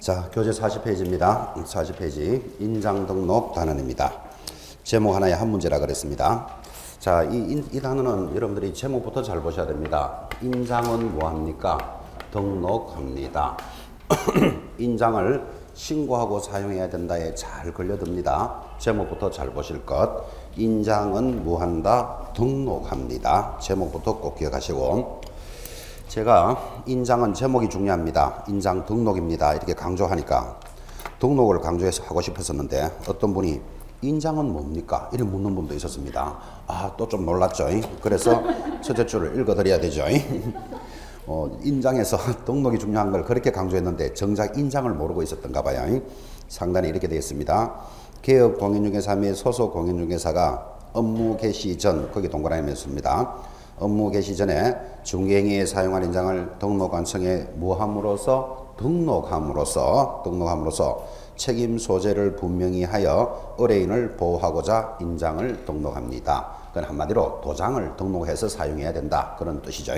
자, 교재 40페이지입니다. 40페이지 인장 등록 단원입니다. 제목 하나에 한 문제라 그랬습니다. 자, 이 단어는 여러분들이 제목부터 잘 보셔야 됩니다. 인장은 뭐합니까? 등록합니다. 인장을 신고하고 사용해야 된다에 잘 걸려듭니다. 제목부터 잘 보실 것. 인장은 뭐한다? 등록합니다. 제목부터 꼭 기억하시고, 제가 인장은 제목이 중요합니다. 인장 등록입니다. 이렇게 강조하니까 등록을 강조해서 하고 싶었었는데 어떤 분이 인장은 뭡니까? 이렇게 묻는 분도 있었습니다. 아, 또 좀 놀랐죠. 그래서 첫째 줄을 읽어드려야 되죠. 인장에서 등록이 중요한 걸 그렇게 강조했는데 정작 인장을 모르고 있었던가 봐요. 상단에 이렇게 되어 있습니다. 개업 공인중개사 및 소속 공인중개사가 업무 개시 전, 거기 동그라미 씁니다. 업무 개시 전에 중개행위에 사용한 인장을 등록관청에 등록함으로써 책임 소재를 분명히 하여 의뢰인을 보호하고자 인장을 등록합니다. 그건 한마디로 도장을 등록해서 사용해야 된다, 그런 뜻이죠.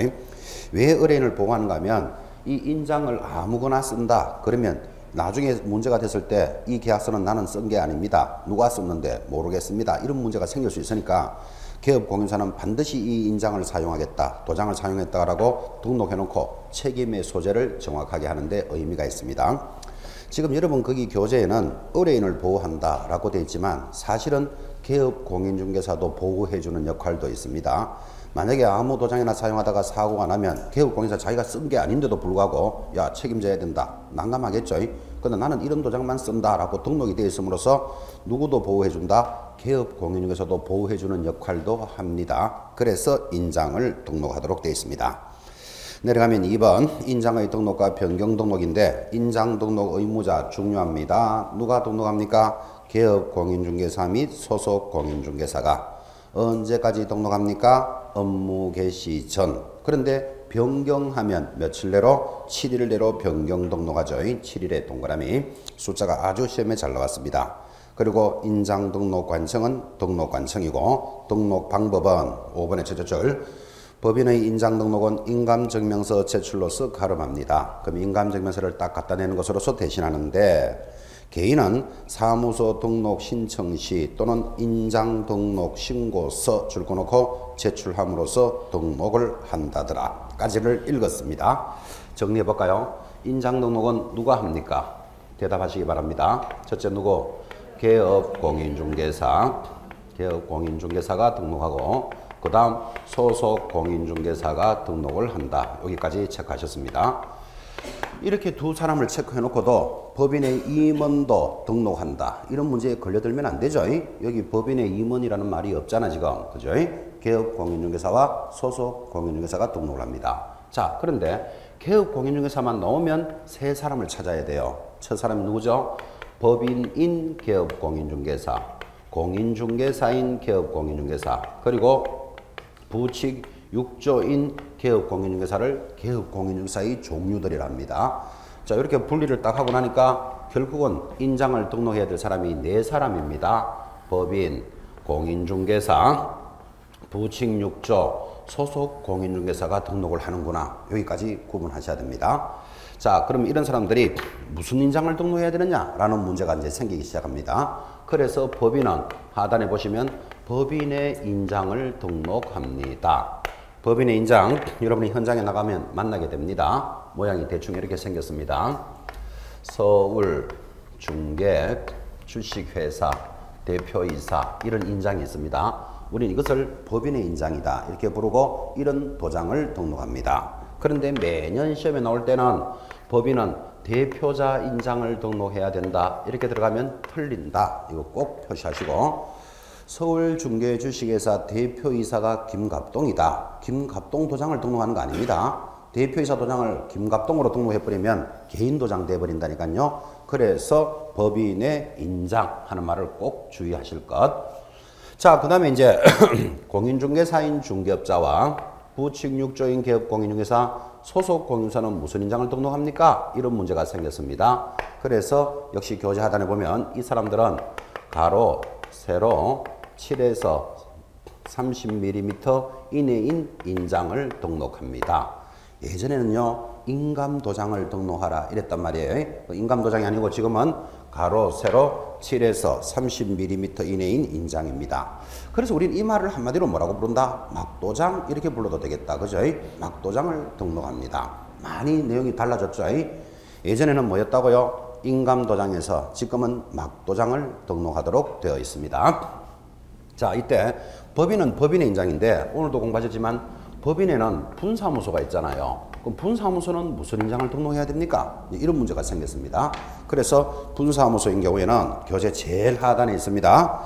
왜 의뢰인을 보호하는가 하면 이 인장을 아무거나 쓴다 그러면 나중에 문제가 됐을 때 이 계약서는 나는 쓴 게 아닙니다, 누가 썼는데 모르겠습니다, 이런 문제가 생길 수 있으니까 개업공인사는 반드시 이 인장을 사용하겠다, 도장을 사용했다라고 등록해놓고 책임의 소재를 정확하게 하는데 의미가 있습니다. 지금 여러분 거기 교재에는 의뢰인을 보호한다 라고 되어 있지만 사실은 개업공인중개사도 보호해주는 역할도 있습니다. 만약에 아무 도장이나 사용하다가 사고가 나면 개업공인사 자기가 쓴 게 아닌데도 불구하고 야, 책임져야 된다, 난감하겠죠. 근데 나는 이런 도장만 쓴다 라고 등록이 되어 있음으로써 누구도 보호해준다, 개업공인중개사도 보호해주는 역할도 합니다. 그래서 인장을 등록하도록 되어 있습니다. 내려가면 2번 인장의 등록과 변경 등록인데 인장 등록 의무자 중요합니다. 누가 등록합니까? 개업공인중개사 및 소속 공인중개사가. 언제까지 등록합니까? 업무 개시 전. 그런데 변경하면 며칠 내로? 7일 내로 변경 등록하죠. 7일의 동그라미. 숫자가 아주 시험에 잘 나왔습니다. 그리고 인장 등록 관청은 등록관청이고 등록 방법은 5번의 첫째 줄. 법인의 인장 등록은 인감증명서 제출로서 가름합니다. 그럼 인감증명서를 딱 갖다 내는 것으로서 대신하는데 개인은 사무소 등록 신청 시 또는 인장 등록 신고서 줄 거 놓고 제출함으로써 등록을 한다더라 까지를 읽었습니다. 정리해 볼까요? 인장 등록은 누가 합니까? 대답하시기 바랍니다. 첫째 누구? 개업공인중개사가 등록하고 그 다음 소속 공인중개사가 등록을 한다. 여기까지 체크하셨습니다. 이렇게 두 사람을 체크해 놓고도 법인의 임원도 등록한다, 이런 문제에 걸려들면 안 되죠. 여기 법인의 임원이라는 말이 없잖아 지금, 그죠? 개업공인중개사와 소속 공인중개사가 등록을 합니다. 자, 그런데 개업공인중개사만 나오면 세 사람을 찾아야 돼요. 첫 사람이 누구죠? 법인인 개업공인중개사, 공인중개사인 개업공인중개사, 그리고 부칙 6조인 개업공인중개사를 개업공인중개사의 종류들이랍니다. 자, 이렇게 분리를 딱 하고 나니까 결국은 인장을 등록해야 될 사람이 네 사람입니다. 법인, 공인중개사, 부칙 6조, 소속 공인중개사가 등록을 하는구나. 여기까지 구분하셔야 됩니다. 자, 그럼 이런 사람들이 무슨 인장을 등록해야 되느냐라는 문제가 이제 생기기 시작합니다. 그래서 법인은 하단에 보시면 법인의 인장을 등록합니다. 법인의 인장, 여러분이 현장에 나가면 만나게 됩니다. 모양이 대충 이렇게 생겼습니다. 서울, 중개, 주식회사, 대표이사, 이런 인장이 있습니다. 우리는 이것을 법인의 인장이다 이렇게 부르고 이런 도장을 등록합니다. 그런데 매년 시험에 나올 때는 법인은 대표자 인장을 등록해야 된다 이렇게 들어가면 틀린다. 이거 꼭 표시하시고, 서울 중개 주식회사 대표이사가 김갑동이다. 김갑동 도장을 등록하는 거 아닙니다. 대표이사 도장을 김갑동으로 등록해버리면 개인 도장 돼버린다니까요. 그래서 법인의 인장 하는 말을 꼭 주의하실 것. 자, 그 다음에 이제 공인중개사인 중개업자와 부칙 6조인 개업공인중개사, 소속 공인중개사는 무슨 인장을 등록합니까? 이런 문제가 생겼습니다. 그래서 역시 교재 하단에 보면 이 사람들은 가로, 세로 7에서 30mm 이내인 인장을 등록합니다. 예전에는요, 인감도장을 등록하라 이랬단 말이에요. 인감도장이 아니고 지금은 가로 세로 7에서 30mm 이내인 인장입니다. 그래서 우리는 이 말을 한마디로 뭐라고 부른다? 막도장 이렇게 불러도 되겠다. 그죠? 막도장을 등록합니다. 많이 내용이 달라졌죠. 예전에는 뭐였다고요? 인감도장에서 지금은 막도장을 등록하도록 되어 있습니다. 자, 이때 법인은 법인의 인장인데 오늘도 공부하셨지만 법인에는 분사무소가 있잖아요. 그럼 분사무소는 무슨 인장을 등록해야 됩니까? 이런 문제가 생겼습니다. 그래서 분사무소인 경우에는 교재 제일 하단에 있습니다.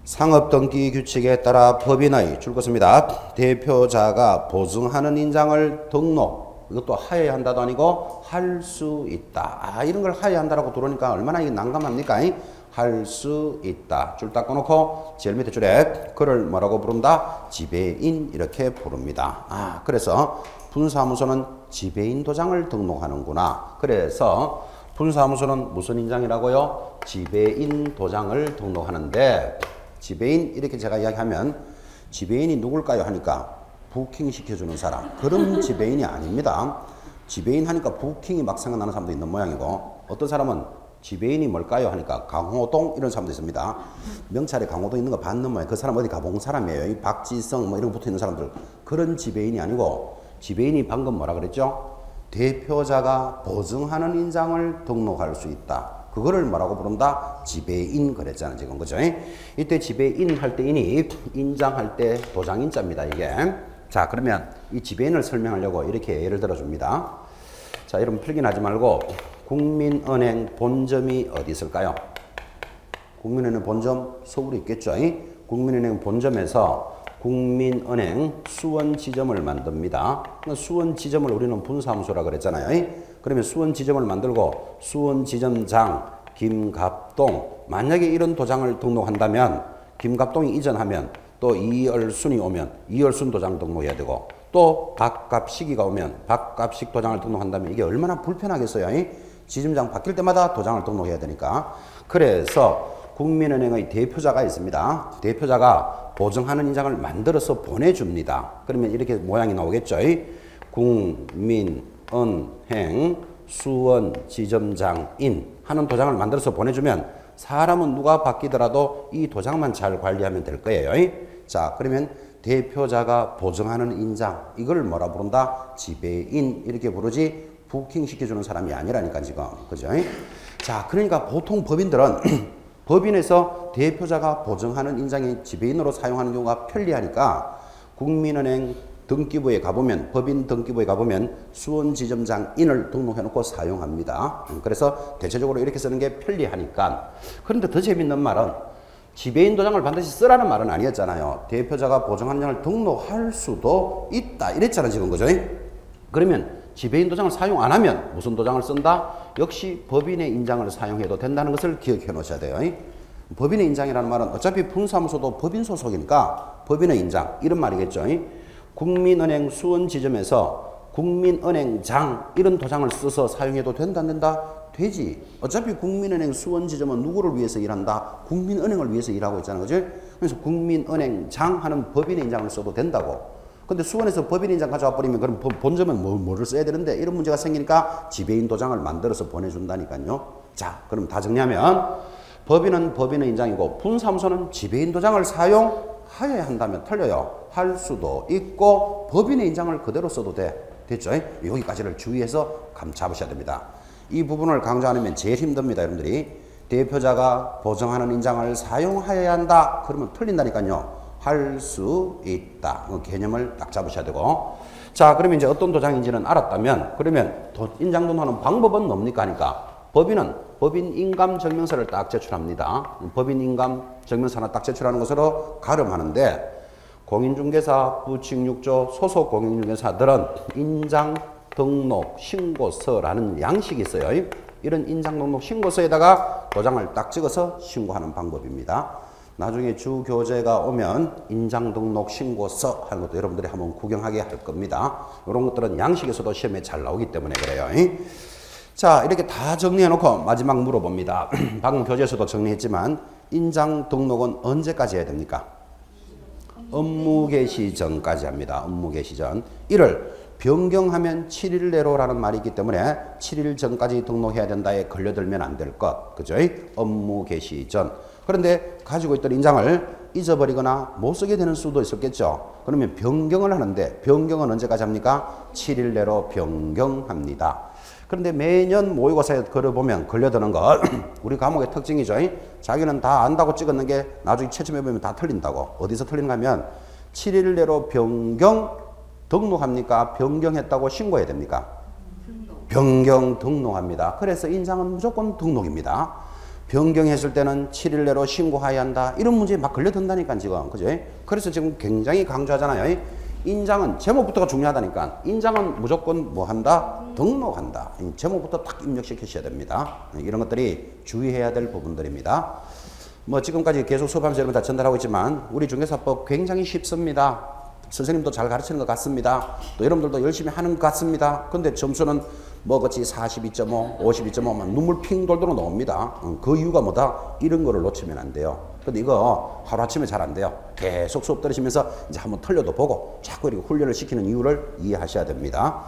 상업등기 규칙에 따라 법인의 줄것입니다. 대표자가 보증하는 인장을 등록, 이것도 하여야 한다도 아니고 할 수 있다. 이런 걸 하여야 한다라고 들으니까 얼마나 이게 난감합니까? 할 수 있다. 줄 닦아놓고 제일 밑에 줄에 그를 뭐라고 부른다? 지배인 이렇게 부릅니다. 그래서 분사무소는 지배인 도장을 등록하는구나. 그래서 분사무소는 무슨 인장이라고요? 지배인 도장을 등록하는데 지배인 이렇게 제가 이야기하면 지배인이 누굴까요? 하니까 부킹 시켜주는 사람. 그런 지배인이 아닙니다. 지배인 하니까 부킹이 막 생각나는 사람도 있는 모양이고 어떤 사람은 지배인이 뭘까요? 하니까 강호동 이런 사람도 있습니다. 명찰에 강호동 있는 거 봤는 모양. 그 사람 어디 가본 사람이에요. 이 박지성 뭐 이런 거 붙어 있는 사람들. 그런 지배인이 아니고 지배인이 방금 뭐라 그랬죠? 대표자가 보증하는 인장을 등록할 수 있다. 그거를 뭐라고 부른다? 지배인 그랬잖아요. 지금 그죠? 이때 지배인 할 때 인이 인장할 때 도장인자입니다. 이게. 자, 그러면 이 지배인을 설명하려고 이렇게 예를 들어줍니다. 자, 여러분 필기는 하지 말고 국민은행 본점이 어디 있을까요? 국민은행 본점 서울에 있겠죠. 국민은행 본점에서 국민은행 수원지점을 만듭니다. 수원지점을 우리는 분사무소라 그랬잖아요. 그러면 수원지점을 만들고 수원지점장 김갑동, 만약에 이런 도장을 등록한다면 김갑동이 이전하면 또 이열순이 오면 이열순 도장 등록해야 되고 또 박갑식이가 오면 박갑식 도장을 등록한다면 이게 얼마나 불편하겠어요. 지점장 바뀔 때마다 도장을 등록해야 되니까. 그래서 국민은행의 대표자가 있습니다. 대표자가 보증하는 인장을 만들어서 보내줍니다. 그러면 이렇게 모양이 나오겠죠. 국민은행 수원지점장인 하는 도장을 만들어서 보내주면 사람은 누가 바뀌더라도 이 도장만 잘 관리하면 될 거예요. 자, 그러면 대표자가 보증하는 인장, 이걸 뭐라 부른다? 지배인 이렇게 부르지 부킹 시켜주는 사람이 아니라니까 지금. 그죠? 자, 그러니까 보통 법인들은 법인에서 대표자가 보증하는 인장이 지배인으로 사용하는 경우가 편리하니까 국민은행 등기부에 가보면 법인 등기부에 가보면 수원지점장인을 등록해놓고 사용합니다. 그래서 대체적으로 이렇게 쓰는 게 편리하니까. 그런데 더 재밌는 말은 지배인 도장을 반드시 쓰라는 말은 아니었잖아요. 대표자가 보증한 인장을 등록할 수도 있다 이랬잖아요. 지금 그죠? 그러면 지배인 도장을 사용 안 하면 무슨 도장을 쓴다? 역시 법인의 인장을 사용해도 된다는 것을 기억해 놓으셔야 돼요. 법인의 인장이라는 말은 어차피 분사무소도 법인 소속이니까 법인의 인장 이런 말이겠죠. 국민은행 수원지점에서 국민은행장 이런 도장을 써서 사용해도 된다 안 된다? 되지. 어차피 국민은행 수원지점은 누구를 위해서 일한다? 국민은행을 위해서 일하고 있잖아요. 그죠? 그래서 국민은행장 하는 법인의 인장을 써도 된다고. 근데 수원에서 법인 인장 가져와 버리면 그럼 본점은 뭐를 써야 되는데 이런 문제가 생기니까 지배인 도장을 만들어서 보내준다니까요. 자, 그럼 다 정리하면 법인은 법인의 인장이고 분사무소는 지배인 도장을 사용하여야 한다면 틀려요. 할 수도 있고 법인의 인장을 그대로 써도 돼. 됐죠? 여기까지를 주의해서 감 잡으셔야 됩니다. 이 부분을 강조 안 하면 제일 힘듭니다. 여러분들이 대표자가 보증하는 인장을 사용하여야 한다. 그러면 틀린다니까요. 할 수 있다. 개념을 딱 잡으셔야 되고. 자, 그러면 이제 어떤 도장인지는 알았다면, 그러면 인장 등록하는 방법은 뭡니까? 하니까, 법인은 법인 인감 증명서를 딱 제출합니다. 법인 인감 증명서 하나 딱 제출하는 것으로 가름하는데, 공인중개사 부칙 6조 소속 공인중개사들은 인장 등록 신고서라는 양식이 있어요. 이런 인장 등록 신고서에다가 도장을 딱 찍어서 신고하는 방법입니다. 나중에 주 교재가 오면 인장 등록 신고서 하는 것도 여러분들이 한번 구경하게 할 겁니다. 이런 것들은 양식에서도 시험에 잘 나오기 때문에 그래요. 자, 이렇게 다 정리해 놓고 마지막 물어봅니다. 방금 교재에서도 정리했지만 인장 등록은 언제까지 해야 됩니까? 업무 개시 전까지 합니다. 업무 개시 전. 이를 변경하면 7일 내로라는 말이 있기 때문에 7일 전까지 등록해야 된다에 걸려들면 안 될 것. 그죠? 업무 개시 전. 그런데 가지고 있던 인장을 잊어버리거나 못 쓰게 되는 수도 있었겠죠. 그러면 변경을 하는데 변경은 언제까지 합니까? 7일 내로 변경합니다. 그런데 매년 모의고사에 걸어보면 걸려드는 거 우리 과목의 특징이죠. 자기는 다 안다고 찍었는 게 나중에 채점해보면 다 틀린다고. 어디서 틀린가 하면 7일 내로 변경 등록합니까? 변경했다고 신고해야 됩니까? 변경 등록합니다. 그래서 인장은 무조건 등록입니다. 변경했을 때는 7일 내로 신고해야 한다. 이런 문제에 막 걸려든다니까 지금. 그죠? 그래서 지금 굉장히 강조하잖아요. 인장은 제목부터가 중요하다니까. 인장은 무조건 뭐 한다? 등록한다. 제목부터 딱 입력시키셔야 됩니다. 이런 것들이 주의해야 될 부분들입니다. 뭐 지금까지 계속 수업하면서 여러분 다 전달하고 있지만 우리 중개사법 굉장히 쉽습니다. 선생님도 잘 가르치는 것 같습니다. 또 여러분들도 열심히 하는 것 같습니다. 근데 점수는 뭐 그렇지 42.5, 52.5만 눈물 핑 돌도록 나옵니다. 그 이유가 뭐다? 이런 거를 놓치면 안 돼요. 근데 이거 하루아침에 잘 안 돼요. 계속 수업 들으시면서 이제 한번 틀려도 보고 자꾸 이렇게 훈련을 시키는 이유를 이해하셔야 됩니다.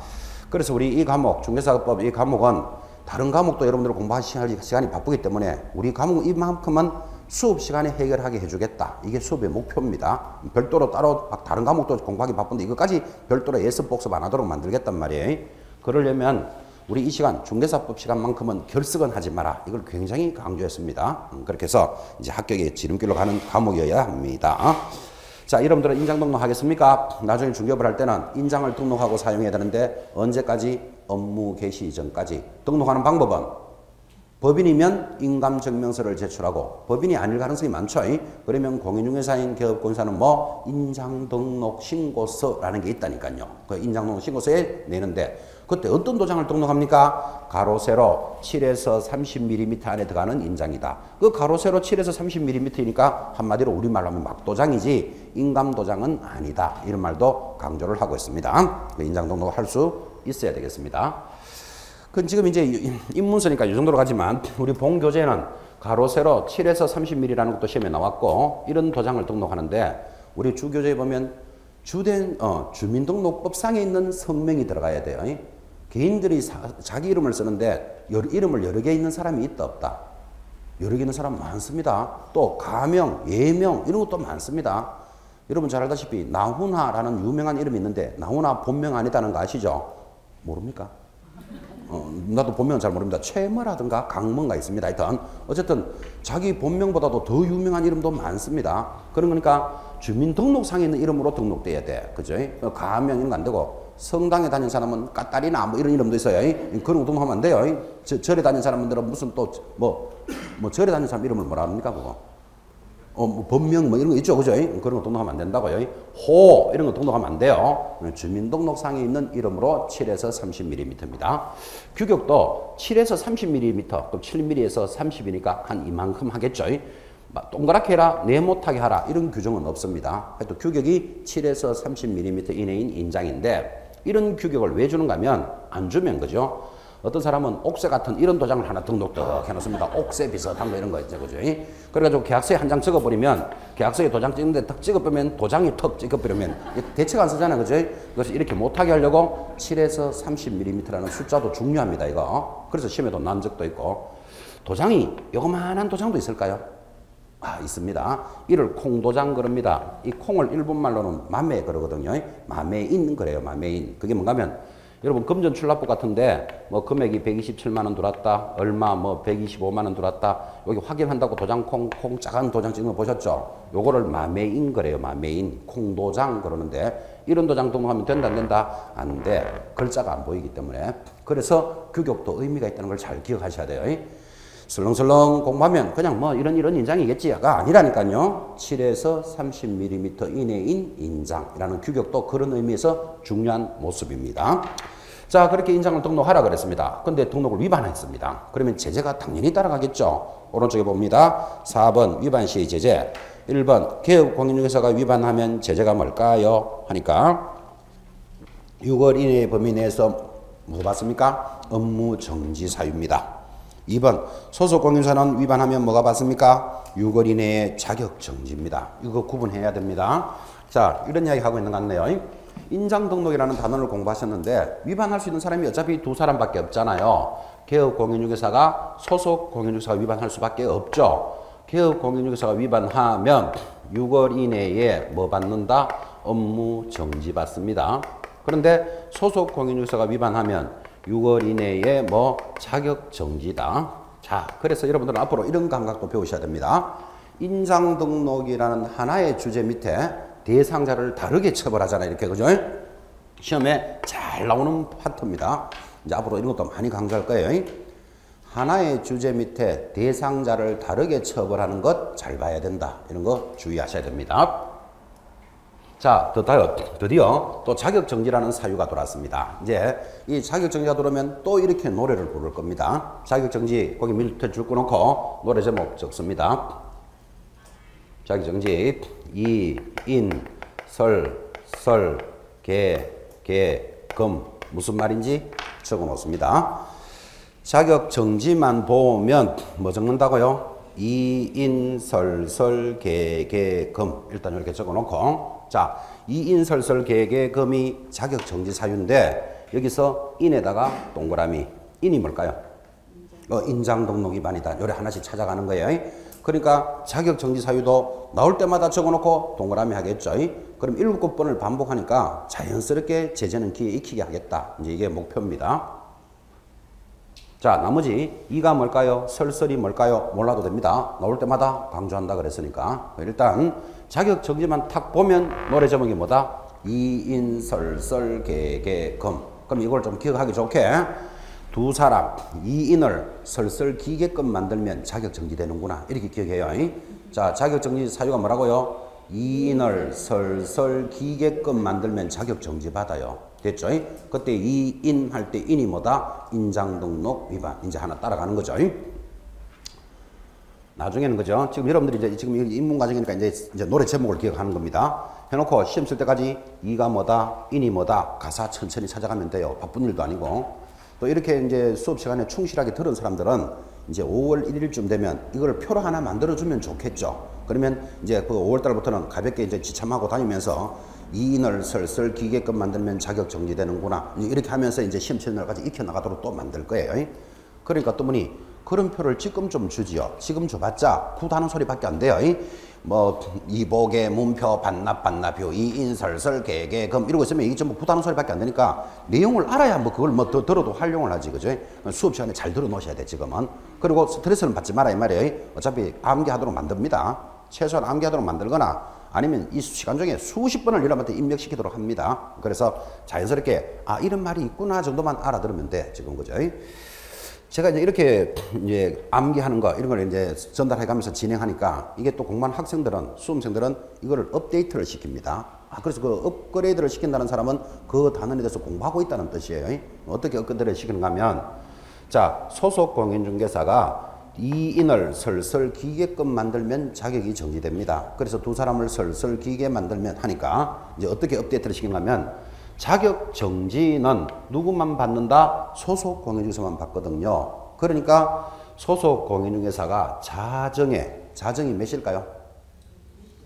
그래서 우리 이 과목, 중개사법 이 과목은 다른 과목도 여러분들 공부하실 시간이 바쁘기 때문에 우리 과목 이만큼은 수업 시간에 해결하게 해주겠다. 이게 수업의 목표입니다. 별도로 따로 다른 과목도 공부하기 바쁜데 이것까지 별도로 예습 복습 안 하도록 만들겠단 말이에요. 그러려면 우리 이 시간 중개사법 시간만큼은 결석은 하지 마라. 이걸 굉장히 강조했습니다. 그렇게 해서 이제 합격의 지름길로 가는 과목이어야 합니다. 자, 여러분들은 인장 등록하겠습니까? 나중에 중개업을 할 때는 인장을 등록하고 사용해야 되는데 언제까지? 업무 개시 이전까지. 등록하는 방법은 법인이면 인감증명서를 제출하고 법인이 아닐 가능성이 많죠. 그러면 공인중개사인 개업권사는 뭐 인장등록신고서라는 게 있다니까요. 그 인장등록신고서에 내는데 그때 어떤 도장을 등록합니까? 가로 세로 7에서 30mm 안에 들어가는 인장이다. 그 가로 세로 7에서 30mm니까 한마디로 우리말로 하면 막도장이지 인감도장은 아니다. 이런 말도 강조를 하고 있습니다. 인장등록을 할 수 있어야 되겠습니다. 그 지금 이제 입문서니까 이 정도로 가지만 우리 본교재는 가로 세로 7에서 30mm라는 것도 시험에 나왔고 이런 도장을 등록하는데 우리 주교재에 보면 주민등록법상에 있는 성명이 들어가야 돼요. 개인들이 자기 이름을 쓰는데 이름을 여러 개 있는 사람이 있다 없다? 여러 개 있는 사람 많습니다. 또 가명, 예명 이런 것도 많습니다. 여러분 잘 알다시피 나훈아라는 유명한 이름이 있는데 나훈아 본명 아니다는 거 아시죠? 모릅니까? 나도 본명은 잘 모릅니다. 최머라든가 강mon가 있습니다. 하여튼 어쨌든 자기 본명보다도 더 유명한 이름도 많습니다. 그러니까 주민등록상에 있는 이름으로 등록돼야 돼. 그죠? 가명 이런 거 안 되고 성당에 다닌 사람은 까따리나 뭐 이런 이름도 있어요. 그런 거 등록하면 안 돼요. 절에 다닌 사람들은 무슨 또 뭐 절에 다닌 사람 이름을 뭐라 합니까 그거? 뭐 본명 뭐 이런 거 있죠. 그죠? 그런 거 등록하면 안 된다고요. 호 이런 거 등록하면 안 돼요. 주민등록상에 있는 이름으로 7에서 30mm입니다. 규격도 7에서 30mm, 그럼 7mm에서 30이니까 한 이만큼 하겠죠. 동그랗게 해라, 네모타게 하라 이런 규정은 없습니다. 하여튼 규격이 7에서 30mm 이내인 인장인데 이런 규격을 왜 주는가 하면 안 주면 그죠? 어떤 사람은 옥새 같은 이런 도장을 하나 등록도 해놓습니다. 옥새 비슷한 거 이런 거 있죠. 그죠? 그래가지고 계약서에 한 장 찍어버리면 계약서에 도장 찍는데 탁 찍어버리면 도장이 턱 찍어버리면 대책 안 쓰잖아요. 그죠? 그래서 이렇게 못하게 하려고 7에서 30mm라는 숫자도 중요합니다. 이거. 그래서 시험에도 난 적도 있고. 도장이 요만한 도장도 있을까요? 있습니다. 이를 콩도장 그럽니다. 이 콩을 일본말로는 마매 그러거든요. 마매인 그래요. 마매인. 그게 뭔가 하면 여러분 금전 출납부 같은데 뭐 금액이 127만 원 들어왔다. 얼마 뭐 125만 원 들어왔다. 여기 확인한다고 도장 콩 작은 도장 찍는 거 보셨죠? 요거를 마매인 그래요. 마매인. 콩도장 그러는데 이런 도장 등록하면 된다 안 된다? 안 돼. 글자가 안 보이기 때문에. 그래서 규격도 의미가 있다는 걸 잘 기억하셔야 돼요. 설렁설렁 공부하면 그냥 뭐 이런 인장이겠지가 아니라니까요. 7에서 30mm 이내인 인장이라는 규격도 그런 의미에서 중요한 모습입니다. 자, 그렇게 인장을 등록하라 그랬습니다. 근데 등록을 위반했습니다. 그러면 제재가 당연히 따라가겠죠. 오른쪽에 봅니다. 4번 위반 시의 제재. 1번 개업 공인중개사가 위반하면 제재가 뭘까요? 하니까 6월 이내의 범위 내에서 뭐 받습니까? 업무 정지 사유입니다. 2번 소속 공인사는 위반하면 뭐가 받습니까? 6월 이내에 자격 정지입니다. 이거 구분해야 됩니다. 자, 이런 이야기 하고 있는 것 같네요. 인장 등록이라는 단어를 공부하셨는데 위반할 수 있는 사람이 어차피 두 사람밖에 없잖아요. 개업 공인중개사가 소속 공인중개사가 위반할 수밖에 없죠. 개업 공인중개사가 위반하면 6월 이내에 뭐 받는다? 업무 정지 받습니다. 그런데 소속 공인중개사가 위반하면 6월 이내에 뭐 자격 정지다. 자, 그래서 여러분들은 앞으로 이런 감각도 배우셔야 됩니다. 인장 등록이라는 하나의 주제 밑에 대상자를 다르게 처벌하잖아요. 이렇게, 그죠? 시험에 잘 나오는 파트입니다. 이제 앞으로 이런 것도 많이 강조할 거예요. 하나의 주제 밑에 대상자를 다르게 처벌하는 것 잘 봐야 된다. 이런 거 주의하셔야 됩니다. 자, 드디어 또 자격정지라는 사유가 돌아왔습니다. 이제 이 자격정지가 들어오면 또 이렇게 노래를 부를 겁니다. 자격정지, 거기 밑에 줄 끊어놓고 노래 제목 적습니다. 자격정지, 금 무슨 말인지 적어 놓습니다. 자격정지만 보면 뭐 적는다고요? 금 일단 이렇게 적어 놓고, 자, 금이 자격정지 사유인데 여기서 인에다가 동그라미, 인이 뭘까요? 인장등록 위반이다. 요래 하나씩 찾아가는 거예요. 그러니까 자격정지 사유도 나올 때마다 적어놓고 동그라미 하겠죠. 그럼 7번을 반복하니까 자연스럽게 제재는 귀에 익히게 하겠다. 이제 이게 목표입니다. 자, 나머지 이가 뭘까요? 설설이 뭘까요? 몰라도 됩니다. 나올 때마다 강조한다 그랬으니까. 일단 자격정지만 탁 보면 노래 제목이 뭐다? 금. 그럼 이걸 좀 기억하기 좋게 두 사람 이인을 설설기계금 만들면 자격정지 되는구나. 이렇게 기억해요. 자, 자격정지 사유가 뭐라고요? 이인을 설설기계금 만들면 자격정지 받아요. 됐죠? 그때 이인 할 때 인이 뭐다? 인장등록 위반. 이제 하나 따라가는 거죠. 나중에는 그죠? 지금 여러분들이 이제 지금 입문 과정이니까 이제 노래 제목을 기억하는 겁니다. 해놓고 시험 쓸 때까지 이가 뭐다? 인이 뭐다? 가사 천천히 찾아가면 돼요. 바쁜 일도 아니고. 또 이렇게 이제 수업 시간에 충실하게 들은 사람들은 이제 5월 1일쯤 되면 이걸 표로 하나 만들어주면 좋겠죠. 그러면 이제 그 5월 달부터는 가볍게 이제 지참하고 다니면서 이인을 설설 기계금 만들면 자격 정지되는구나. 이렇게 하면서 이제 시험 치는 날까지 익혀나가도록 또 만들 거예요. 그러니까 또 보니 그런 표를 지금 좀 주지요. 지금 줘봤자 굿하는 소리밖에 안 돼요. 뭐 이복의 문표 반납표 이인설설 개개금 이러고 있으면 이게 전부 굿하는 소리밖에 안 되니까 내용을 알아야 뭐 그걸 뭐 더 들어도 활용을 하지, 그죠? 수업 시간에 잘 들어 놓으셔야 돼 지금은. 그리고 스트레스는 받지 마라 이 말이에요. 어차피 암기하도록 만듭니다. 최소한 암기하도록 만들거나 아니면 이 시간 중에 수십 번을 여러분한테 입력시키도록 합니다. 그래서 자연스럽게 아 이런 말이 있구나 정도만 알아들으면 돼 지금, 그죠? 제가 이제 이렇게 이제 암기하는 거 이런 걸 이제 전달해 가면서 진행하니까 이게 또 공부하는 학생들은 수험생들은 이거를 업데이트를 시킵니다. 아, 그래서 그 업그레이드를 시킨다는 사람은 그 단원에 대해서 공부하고 있다는 뜻이에요. 어떻게 업그레이드를 시키는가 하면 자, 소속 공인중개사가 이인을 설설 기계금 만들면 자격이 정지됩니다. 그래서 두 사람을 설설 기계 만들면 하니까 이제 어떻게 업데이트를 시키는가 하면 자격 정지는 누구만 받는다? 소속 공인중개사만 받거든요. 그러니까 소속 공인중개사가 자정이 몇일까요?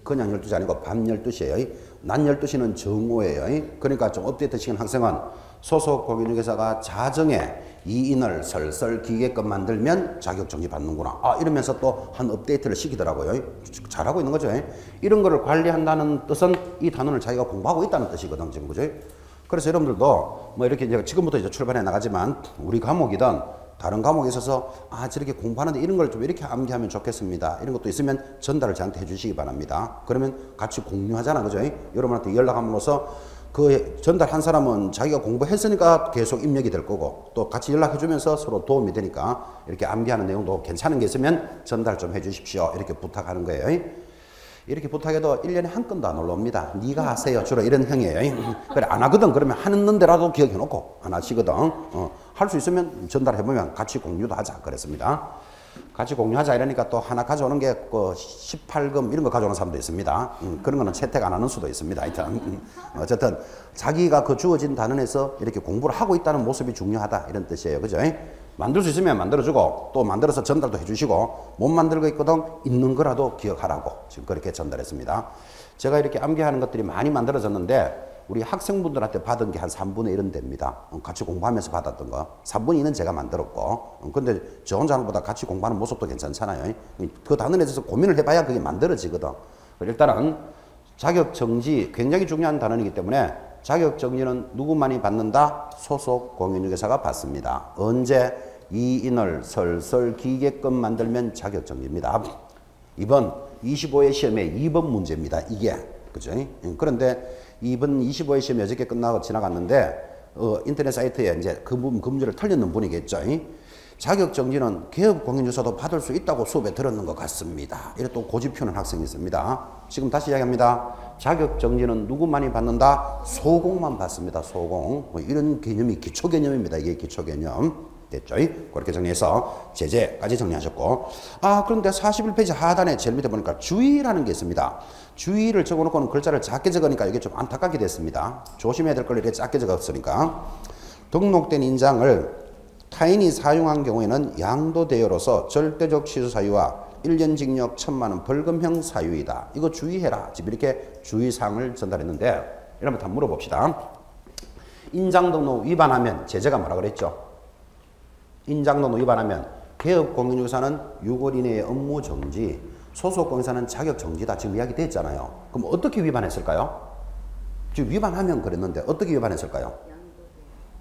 그냥 12시 아니고 밤 12시예요. 낮 12시는 정오예요. 그러니까 좀 업데이트 시킨 학생은 소속 공인중개사가 자정에 이인을 설설 기계금 만들면 자격 정지 받는구나. 아, 이러면서 또 한 업데이트를 시키더라고요. 잘하고 있는 거죠. 이런 거를 관리한다는 뜻은 이 단원을 자기가 공부하고 있다는 뜻이거든, 지금, 그죠? 그래서 여러분들도 뭐 이렇게 이제 지금부터 이제 출발해 나가지만 우리 과목이든 다른 과목에 있어서 아, 저렇게 공부하는데 이런 걸 좀 이렇게 암기하면 좋겠습니다. 이런 것도 있으면 전달을 저한테 해주시기 바랍니다. 그러면 같이 공유하잖아, 그죠? 여러분한테 연락함으로써 그 전달한 사람은 자기가 공부했으니까 계속 입력이 될 거고 또 같이 연락해주면서 서로 도움이 되니까 이렇게 암기하는 내용도 괜찮은 게 있으면 전달 좀 해주십시오. 이렇게 부탁하는 거예요. 이렇게 부탁해도 1년에 한 건도 안 올라옵니다. 네가 하세요. 주로 이런 형이에요. 그래, 안 하거든. 그러면 하는 데라도 기억해놓고 안 하시거든. 할 수 있으면 전달해보면 같이 공유도 하자. 그랬습니다. 같이 공유하자 이러니까 또 하나 가져오는 게 그 18금 이런 거 가져오는 사람도 있습니다. 그런 거는 채택 안 하는 수도 있습니다. 하여튼 어쨌든 자기가 그 주어진 단원에서 이렇게 공부를 하고 있다는 모습이 중요하다 이런 뜻이에요. 그죠? 만들 수 있으면 만들어주고 또 만들어서 전달도 해주시고 못 만들고 있거든 있는 거라도 기억하라고 지금 그렇게 전달했습니다. 제가 이렇게 암기하는 것들이 많이 만들어졌는데 우리 학생분들한테 받은 게 한 3분의 1은 됩니다. 같이 공부하면서 받았던 거. 3분의 2는 제가 만들었고. 근데 저 혼자 하는 것보다 같이 공부하는 모습도 괜찮잖아요. 그 단원에 대해서 고민을 해봐야 그게 만들어지거든. 일단은 자격정지 굉장히 중요한 단원이기 때문에 자격정지는 누구만이 받는다? 소속 공인중개사가 받습니다. 언제? 이인을 설설 기게끔 만들면 자격정지입니다. 이번 25회 시험에 2번 문제입니다. 이게. 그죠? 그런데 이번 25회 시험이 어저께 끝나고 지나갔는데, 인터넷 사이트에 이제 그 문제를 틀렸는 분이겠죠? 자격정지는 개업공인중개사도 받을 수 있다고 수업에 들었는 것 같습니다. 이래 또 고집 피우는 학생이 있습니다. 지금 다시 이야기합니다. 자격정지는 누구만이 받는다? 소공만 받습니다. 소공. 이런 개념이 기초 개념입니다. 이게 기초 개념. 됐죠? 그렇게 정리해서 제재까지 정리하셨고. 그런데 41페이지 하단에 제일 밑에 보니까 주의라는 게 있습니다. 주의를 적어놓고는 글자를 작게 적으니까 이게 좀 안타깝게 됐습니다. 조심해야 될 걸 이렇게 작게 적었으니까. 등록된 인장을 타인이 사용한 경우에는 양도대여로서 절대적 취소 사유와 1년 징역 1,000만 원 벌금형 사유이다. 이거 주의해라. 지금 이렇게 주의사항을 전달했는데, 이러면 한번 물어봅시다. 인장등록 위반하면 제재가 뭐라 그랬죠? 인장등록 위반하면 개업공인중개사는 6월 이내에 업무 정지, 소속공인사는 자격 정지다. 지금 이야기 됐잖아요. 그럼 어떻게 위반했을까요? 지금 위반하면 그랬는데 어떻게 위반했을까요?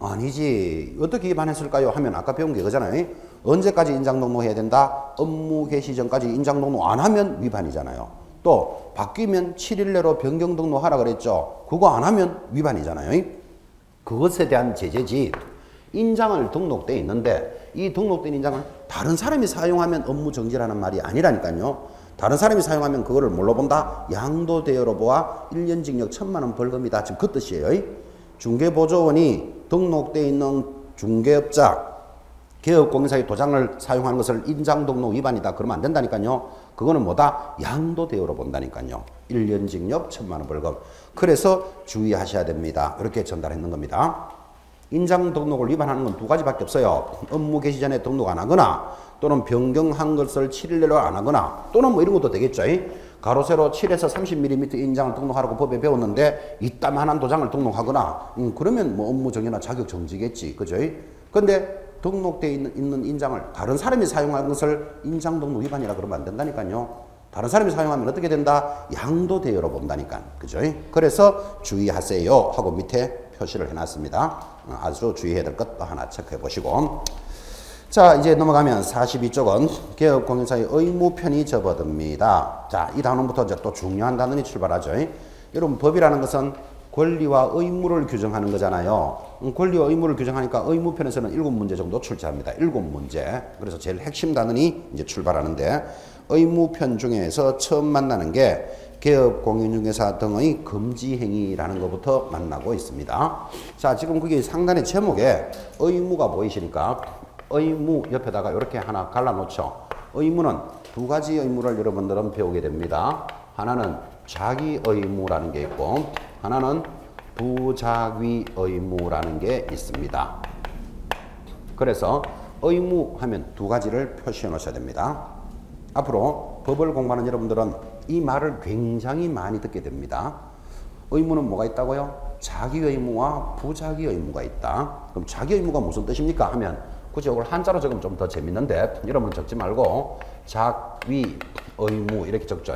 아니지. 어떻게 위반했을까요? 하면 아까 배운 게 그거잖아요. 언제까지 인장등록 해야 된다? 업무 개시 전까지 인장등록 안 하면 위반이잖아요. 또 바뀌면 7일 내로 변경 등록하라 그랬죠. 그거 안 하면 위반이잖아요. 그것에 대한 제재지. 인장을 등록돼 있는데 이 등록된 인장을 다른 사람이 사용하면 업무 정지라는 말이 아니라니까요. 다른 사람이 사용하면 그거를 뭘로 본다? 양도대여로 보아 1년 징역 1,000만 원 벌금이다. 지금 그 뜻이에요. 중개보조원이 등록돼 있는 중개업자, 개업공인사의 도장을 사용하는 것을 인장등록 위반이다. 그러면 안 된다니까요. 그거는 뭐다? 양도대여로 본다니까요. 1년 징역 1,000만 원 벌금. 그래서 주의하셔야 됩니다. 이렇게 전달했는 겁니다. 인장 등록을 위반하는 건 두 가지밖에 없어요. 업무 개시 전에 등록 안 하거나, 또는 변경한 것을 7일 내로 안 하거나, 또는 뭐 이런 것도 되겠죠. 가로 세로 7에서 30mm 인장을 등록하라고 법에 배웠는데 이따만한 도장을 등록하거나, 그러면 뭐 업무 정지나 자격 정지겠지. 그죠? 근데 등록되어 있는 인장을 다른 사람이 사용한 것을 인장 등록 위반이라 그러면 안 된다니까요. 다른 사람이 사용하면 어떻게 된다? 양도대여로 본다니까. 그죠? 그래서 주의하세요 하고 밑에 표시를 해놨습니다. 아주 주의해야 될 것도 하나 체크해 보시고. 자, 이제 넘어가면 42쪽은 개업공인사의 의무편이 접어듭니다. 자, 이 단원부터 이제 또 중요한 단원이 출발하죠. 여러분, 법이라는 것은 권리와 의무를 규정하는 거잖아요. 권리와 의무를 규정하니까 의무편에서는 7문제 정도 출제합니다. 7문제. 그래서 제일 핵심 단원이 이제 출발하는데, 의무편 중에서 처음 만나는 게 개업공인중개사 등의 금지행위라는 것부터 만나고 있습니다. 자, 지금 그게 상단의 제목에 의무가 보이시니까 의무 옆에다가 이렇게 하나 갈라놓죠. 의무는 두 가지 의무를 여러분들은 배우게 됩니다. 하나는 자기 의무라는 게 있고, 하나는 부자기 의무라는 게 있습니다. 그래서 의무 하면 두 가지를 표시해 놓으셔야 됩니다. 앞으로 법을 공부하는 여러분들은 이 말을 굉장히 많이 듣게 됩니다. 의무는 뭐가 있다고요? 자기 의무와 부자기 의무가 있다. 그럼 자기 의무가 무슨 뜻입니까? 하면 굳이 이걸 한자로 적으면 좀 더 재밌는데, 여러분 적지 말고 자위 의무 이렇게 적죠.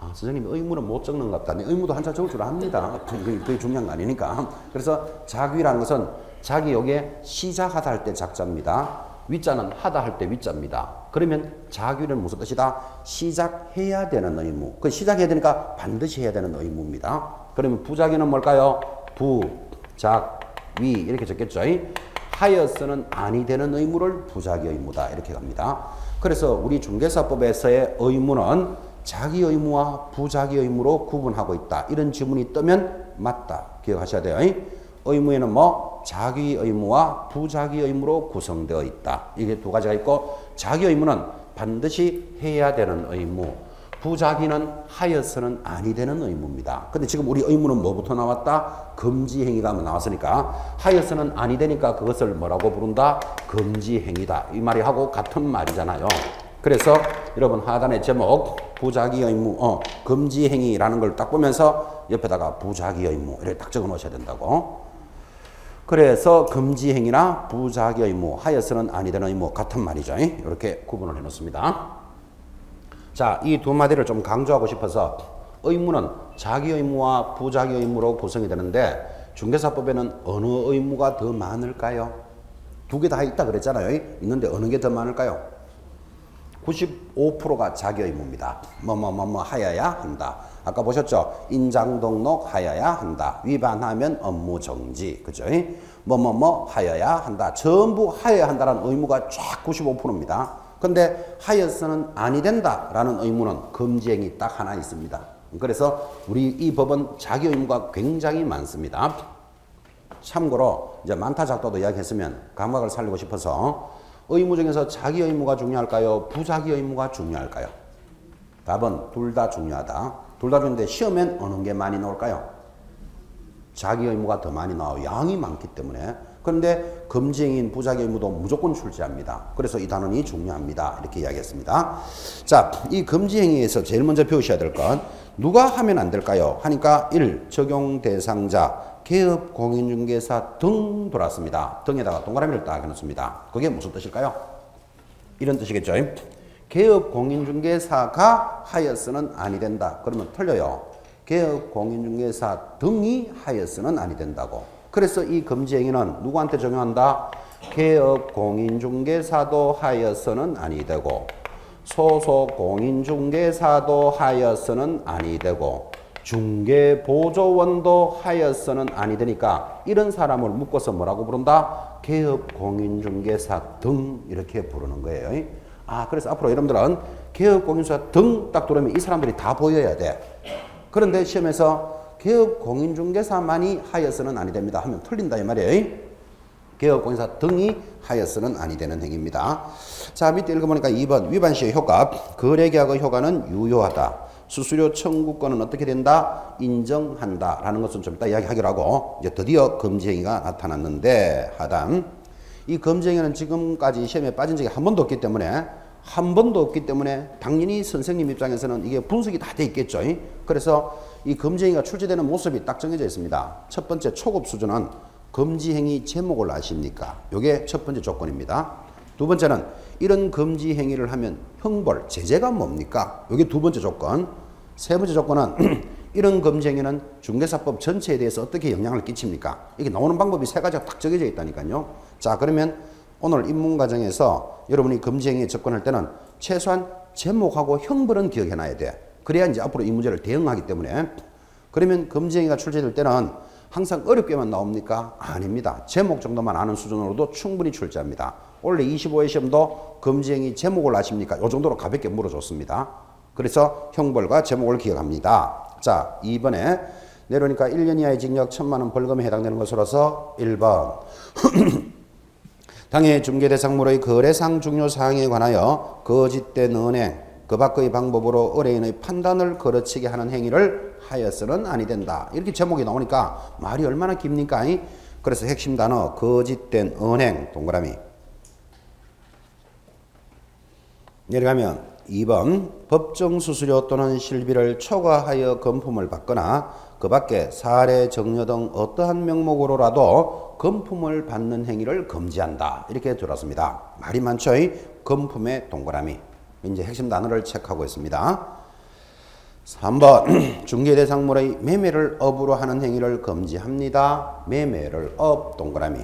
선생님 의무는 못 적는 것 같다. 의무도 한자 적을 줄 압니다. 그게 중요한 거 아니니까. 그래서 자위라는 것은 자기 여기에 시작하다 할 때 작자입니다. 위자는 하다 할 때 위자입니다. 그러면 자위는 무슨 뜻이다? 시작해야 되는 의무. 그 시작해야 되니까 반드시 해야 되는 의무입니다. 그러면 부자기는 뭘까요? 부, 작, 위 이렇게 적겠죠. 하여서는 아니 되는 의무를 부자기 의무다 이렇게 갑니다. 그래서 우리 중개사법에서의 의무는 자기 의무와 부자기 의무로 구분하고 있다. 이런 지문이 뜨면 맞다. 기억하셔야 돼요. 의무에는 뭐 자기 의무와 부자기 의무로 구성되어 있다. 이게 두 가지가 있고, 자기 의무는 반드시 해야 되는 의무, 부자기는 하여서는 아니 되는 의무입니다. 근데 지금 우리 의무는 뭐부터 나왔다? 금지행위가 나왔으니까 하여서는 아니 되니까 그것을 뭐라고 부른다? 금지행위다. 이 말이 하고 같은 말이잖아요. 그래서 여러분 하단의 제목 부작위 의무 금지 행위라는 걸 딱 보면서 옆에다가 부작위 의무 이렇게 딱 적어 놓으셔야 된다고. 그래서 금지 행위나 부작위 의무 하여서는 아니 되는 의무 같은 말이죠. 이렇게 구분을 해 놓습니다. 자, 이 두 마디를 좀 강조하고 싶어서 의무는 자기 의무와 부작위 의무로 구성이 되는데 중개사법에는 어느 의무가 더 많을까요? 두 개 다 있다 그랬잖아요. 있는데 어느 게 더 많을까요? 95%가 자기 의무입니다. 뭐뭐뭐뭐 하여야 한다. 아까 보셨죠? 인장 등록 하여야 한다. 위반하면 업무 정지. 그죠? 뭐뭐뭐 하여야 한다. 전부 하여야 한다는 의무가 쫙 95%입니다. 근데 하여서는 아니 된다라는 의무는 금지행위 딱 하나 있습니다. 그래서 우리 이 법은 자기 의무가 굉장히 많습니다. 참고로 이제 많다 작다도 이야기했으면 감각을 살리고 싶어서 의무 중에서 자기 의무가 중요할까요? 부자기 의무가 중요할까요? 답은 둘 다 중요하다. 둘 다 중요한데 시험엔 어느 게 많이 나올까요? 자기 의무가 더 많이 나와요. 양이 많기 때문에. 그런데 금지행위인 부자기 의무도 무조건 출제합니다. 그래서 이 단원이 중요합니다. 이렇게 이야기했습니다. 자, 이 금지행위에서 제일 먼저 배우셔야 될 건 누가 하면 안 될까요? 하니까 1. 적용 대상자 개업 공인중개사 등 돌았습니다. 등에다가 동그라미를 딱 해놓습니다. 그게 무슨 뜻일까요? 이런 뜻이겠죠. 개업 공인중개사가 하여서는 아니 된다. 그러면 틀려요. 개업 공인중개사 등이 하여서는 아니 된다고. 그래서 이 금지행위는 누구한테 적용한다? 개업 공인중개사도 하여서는 아니 되고 소속 공인중개사도 하여서는 아니 되고 중개보조원도 하여서는 아니 되니까 이런 사람을 묶어서 뭐라고 부른다? 개업 공인중개사 등 이렇게 부르는 거예요. 그래서 앞으로 여러분들은 개업 공인중개사 등 딱 들으면 이 사람들이 다 보여야 돼. 그런데 시험에서 개업 공인중개사만이 하여서는 아니 됩니다 하면 틀린다 이 말이에요. 개업 공인중개사 등이 하여서는 아니 되는 행위입니다. 자, 밑에 읽어보니까 2번 위반 시의 효과. 거래계약의 효과는 유효하다. 수수료 청구권은 어떻게 된다? 인정한다. 라는 것은 좀 이따 이야기하기로 하고 이제 드디어 금지행위가 나타났는데 하단. 이 금지행위는 지금까지 시험에 빠진 적이 한 번도 없기 때문에 당연히 선생님 입장에서는 이게 분석이 다 돼 있겠죠. 그래서 이 금지행위가 출제되는 모습이 딱 정해져 있습니다. 첫 번째 초급 수준은 금지행위 제목을 아십니까? 이게 첫 번째 조건입니다. 두 번째는 이런 금지행위를 하면 형벌, 제재가 뭡니까? 이게 두 번째 조건. 세 번째 조건은 이런 금지행위는 중개사법 전체에 대해서 어떻게 영향을 끼칩니까? 이게 나오는 방법이 세 가지가 딱 정해져 있다니까요. 자, 그러면 오늘 입문 과정에서 여러분이 금지행위에 접근할 때는 최소한 제목하고 형벌은 기억해놔야 돼. 그래야 이제 앞으로 이 문제를 대응하기 때문에. 그러면 금지행위가 출제될 때는 항상 어렵게만 나옵니까? 아닙니다. 제목 정도만 아는 수준으로도 충분히 출제합니다. 원래 25회 시험도 금지행위 제목을 아십니까? 이 정도로 가볍게 물어줬습니다. 그래서 형벌과 제목을 기억합니다. 자, 2번에 내려오니까 1년 이하의 징역 1,000만 원 벌금에 해당되는 것으로서 1번 당해 중개대상물의 거래상 중요사항에 관하여 거짓된 은행 그 밖의 방법으로 의뢰인의 판단을 거르치게 하는 행위를 하여서는 아니 된다. 이렇게 제목이 나오니까 말이 얼마나 깁니까? 그래서 핵심 단어 거짓된 은행 동그라미. 내려가면 2번 법정 수수료 또는 실비를 초과하여 금품을 받거나 그 밖에 사례, 정려 등 어떠한 명목으로라도 금품을 받는 행위를 금지한다. 이렇게 들었습니다. 말이 많죠? 금품의 동그라미. 이제 핵심 단어를 체크하고 있습니다. 3번 중개대상물의 매매를 업으로 하는 행위를 금지합니다. 매매를 업 동그라미.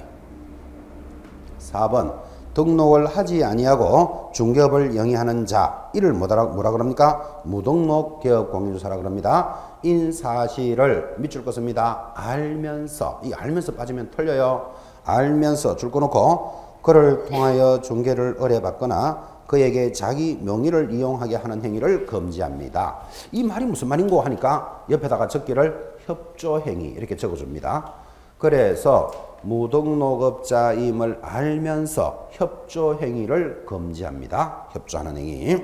4번 등록을 하지 아니하고 중개업을 영위하는 자 이를 뭐라 그럽니까? 무등록 개업 공인중개사라 그럽니다. 인사실을 밑줄 긋습니다. 알면서 이 알면서 빠지면 틀려요. 알면서 줄 꺼놓고 그를 통하여 중개를 의뢰받거나 그에게 자기 명의를 이용하게 하는 행위를 금지합니다. 이 말이 무슨 말인고 하니까 옆에다가 적기를 협조행위 이렇게 적어줍니다. 그래서 무등록업자임을 알면서 협조행위를 금지합니다. 협조하는 행위.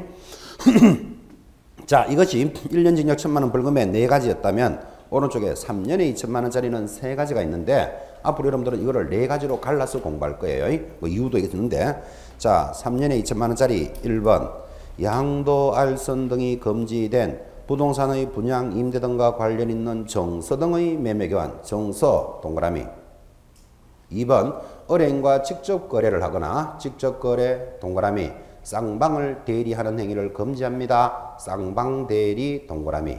자, 이것이 1년 징역 1,000만 원 벌금에 4가지였다면 오른쪽에 3년에 2천만 원짜리는 3가지가 있는데 앞으로 여러분들은 이거를 4가지로 갈라서 공부할 거예요. 뭐 이유도 있는데 자, 3년에 2천만 원짜리 1번 양도, 알선 등이 금지된 부동산의 분양, 임대 등과 관련 있는 정서 등의 매매 교환, 정서 동그라미. 2번 은행과 직접 거래를 하거나 직접 거래 동그라미. 쌍방을 대리하는 행위를 금지합니다. 쌍방 대리 동그라미.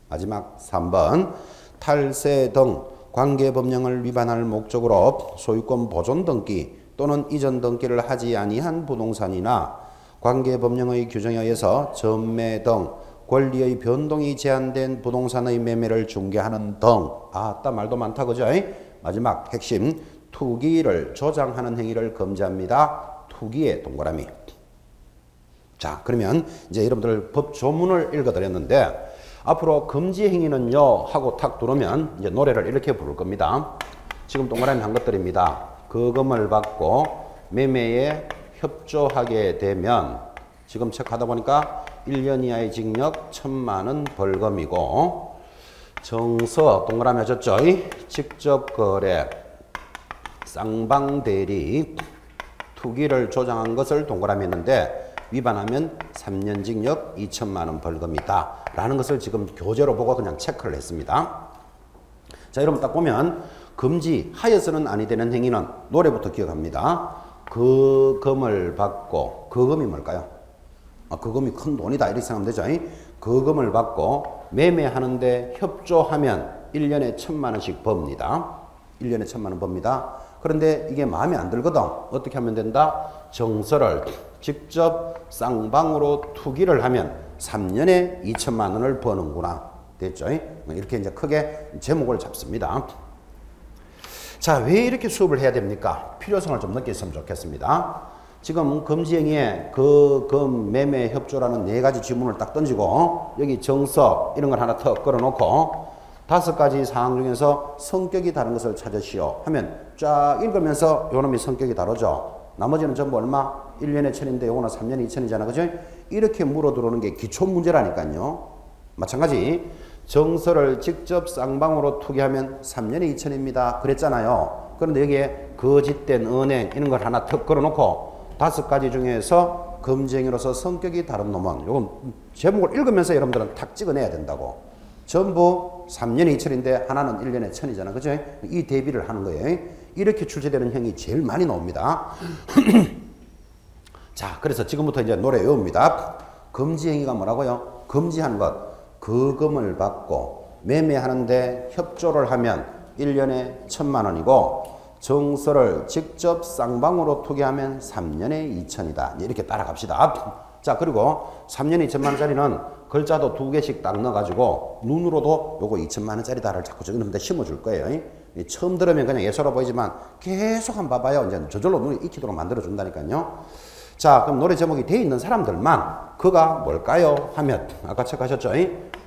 마지막 3번 탈세 등 관계법령을 위반할 목적으로 소유권 보존 등기 또는 이전 등기를 하지 아니한 부동산이나 관계법령의 규정에 의해서 전매 등 권리의 변동이 제한된 부동산의 매매를 중개하는 등. 아따 말도 많다 그죠? 마지막 핵심 투기를 조장하는 행위를 금지합니다. 투기의 동그라미. 자, 그러면 이제 여러분들 법 조문을 읽어드렸는데 앞으로 금지 행위는요 하고 탁 들어오면 이제 노래를 이렇게 부를 겁니다. 지금 동그라미 한 것들입니다. 거금을 받고 매매에 협조하게 되면 지금 체크하다 보니까 1년 이하의 징역 1,000만 원 벌금이고 정서 동그라미 하셨죠? 직접 거래, 쌍방 대리, 투기를 조장한 것을 동그라미 했는데 위반하면 3년 징역 2,000만 원 벌금이다 라는 것을 지금 교재로 보고 그냥 체크를 했습니다. 자, 여러분 딱 보면 금지하여서는 아니 되는 행위는 노래부터 기억합니다. 거금을 받고, 거금이 뭘까요? 거금이 큰 돈이다 이렇게 생각하면 되죠. 거금을 받고 매매하는데 협조하면 1년에 1,000만 원씩 법니다. 1년에 1,000만 원 법니다. 그런데 이게 마음에 안 들거든. 어떻게 하면 된다? 정서를 직접 쌍방으로 투기를 하면 3년에 2,000만 원을 버는구나. 됐죠? 이렇게 이제 크게 제목을 잡습니다. 자, 왜 이렇게 수업을 해야 됩니까? 필요성을 좀 느꼈으면 좋겠습니다. 지금 금지행위에 매매 협조라는 4가지 지문을 딱 던지고 여기 정서 이런 걸 하나 턱 걸어놓고 5가지 사항 중에서 성격이 다른 것을 찾으시오 하면 쫙 읽으면서 요놈이 성격이 다르죠. 나머지는 전부 얼마? 1년에 1,000인데 요거는 3년에 2,000이잖아. 그죠? 이렇게 물어 들어오는 게 기초 문제라니까요. 마찬가지 정서를 직접 쌍방으로 투기하면 3년에 2,000입니다. 그랬잖아요. 그런데 여기에 거짓된 은행 이런 걸 하나 턱 걸어놓고 5가지 중에서 금지행위로서 성격이 다른 놈은 요건 제목을 읽으면서 여러분들은 탁 찍어내야 된다고. 전부 3년에 2,000인데 하나는 1년에 1,000이잖아. 그죠? 이 대비를 하는 거예요. 이렇게 출제되는 형이 제일 많이 나옵니다. 자, 그래서 지금부터 이제 노래 외웁니다. 금지행위가 뭐라고요? 금지한 것. 거금을 받고 매매하는데 협조를 하면 1년에 1,000만 원이고 정서를 직접 쌍방으로 투기하면 3년에 2,000이다. 이렇게 따라갑시다. 자, 그리고 3년에 2,000만 원짜리는 글자도 2개씩 딱 넣어가지고 눈으로도 요거 2,000만 원짜리다를 자꾸 저기는데 심어줄 거예요. 처음 들으면 그냥 예서로 보이지만 계속 한번 봐봐요. 이제 저절로 눈에 익히도록 만들어준다니까요. 자, 그럼 노래 제목이 돼 있는 사람들만 그가 뭘까요? 하면 아까 체크하셨죠?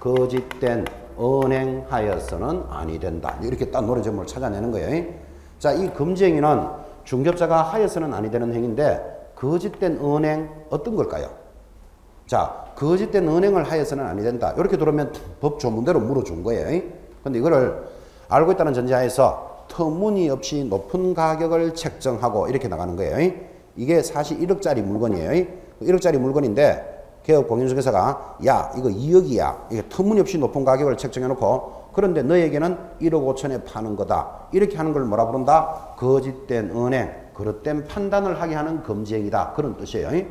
거짓된 은행하여서는 아니 된다. 이렇게 딱 노래 제목을 찾아내는 거예요. 자, 이 금지행위는 중개업자가 하여서는 아니 되는 행위인데 거짓된 은행 어떤 걸까요? 자, 거짓된 은행을 하여서는 아니 된다. 이렇게 들어오면 법 조문대로 물어준 거예요. 근데 이거를 알고 있다는 전제하에서 터무니없이 높은 가격을 책정하고 이렇게 나가는 거예요. 이게 사실 1억짜리 물건이에요. 1억짜리 물건인데 개업공인중개사가 야 이거 2억이야. 이게 터무니없이 높은 가격을 책정해놓고 그런데 너에게는 1억 5천에 파는 거다. 이렇게 하는 걸 뭐라 부른다? 거짓된 은행, 그릇된 판단을 하게 하는 금지행위다. 그런 뜻이에요.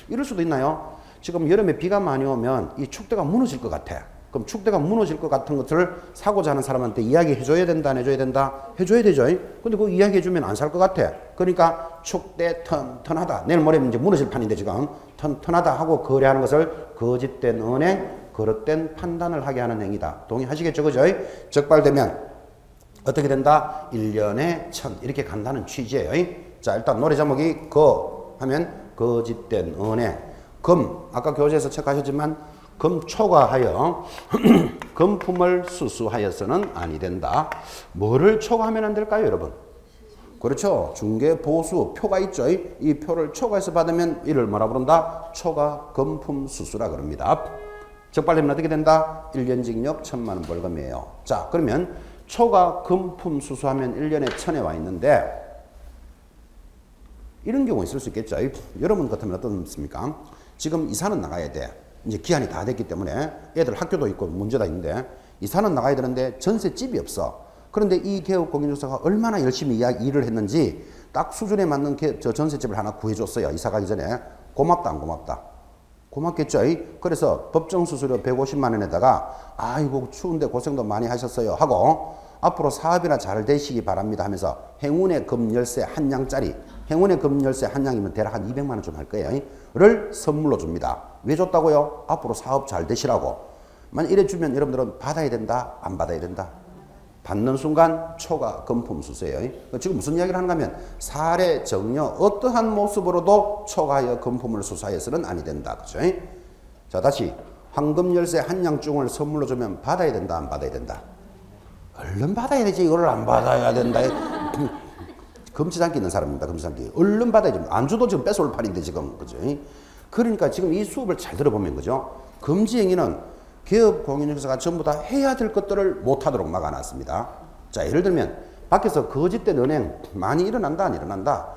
이럴 수도 있나요? 지금 여름에 비가 많이 오면 이 축대가 무너질 것 같아. 그럼 축대가 무너질 것 같은 것들을 사고자 하는 사람한테 이야기해줘야 된다, 안 해줘야 된다? 해줘야 되죠. 근데 그거 이야기해주면 안 살 것 같아. 그러니까 축대 튼튼하다. 내일 모레면 이제 무너질 판인데 지금 튼튼하다 하고 거래하는 것을 거짓된 은행, 그릇된 판단을 하게 하는 행위다. 동의하시겠죠? 그죠? 적발되면 어떻게 된다? 1년에 1,000 이렇게 간다는 취지예요. 자, 일단 노래 제목이 하면 거짓된 은행. 아까 교재에서 체크하셨지만 초과하여 금품을 수수하여서는 아니 된다. 뭐를 초과하면 안 될까요, 여러분? 그렇죠. 중개 보수 표가 있죠. 이 표를 초과해서 받으면 이를 뭐라 부른다? 초과 금품 수수라 그럽니다. 적발되면 어떻게 된다? 1년 징역 1,000만 원 벌금이에요. 자, 그러면 초과 금품 수수하면 1년에 1,000에 와 있는데 이런 경우 있을 수 있겠죠. 여러분 같으면 어떻습니까? 지금 이사는 나가야 돼. 이제 기한이 다 됐기 때문에 애들 학교도 있고 문제다 있는데 이사는 나가야 되는데 전셋집이 없어. 그런데 이 개업공인중개사가 얼마나 열심히 일을 했는지 딱 수준에 맞는 저 전셋집을 하나 구해줬어요. 이사 가기 전에. 고맙다 안 고맙다? 고맙겠죠. 그래서 법정 수수료 150만 원에다가 아이고 추운데 고생도 많이 하셨어요 하고 앞으로 사업이나 잘 되시기 바랍니다 하면서 행운의 금 열쇠 한 양짜리, 행운의 금 열쇠 한 양이면 대략 한 200만 원 좀 할 거예요. 를 선물로 줍니다. 왜 줬다고요? 앞으로 사업 잘 되시라고. 만약 이래 주면 여러분들은 받아야 된다 안 받아야 된다? 받는 순간 초가 금품수수예요. 지금 무슨 이야기를 하는가 하면 사례, 정려 어떠한 모습으로도 초가하여 금품을 수사해서는 아니 된다. 그죠? 자 다시 황금 열쇠 한 양중을 선물로 주면 받아야 된다 안 받아야 된다? 얼른 받아야 되지 이걸 안 받아야 된다. 금치장기 있는 사람입니다. 금치장기. 얼른 받아야지. 안 줘도 지금 뺏어올 판인데 지금. 그죠? 그러니까 지금 이 수업을 잘 들어보면 그죠? 금지행위는 개업공인중개사가 전부 다 해야 될 것들을 못하도록 막아놨습니다. 자 예를 들면 밖에서 거짓된 은행 많이 일어난다 안 일어난다?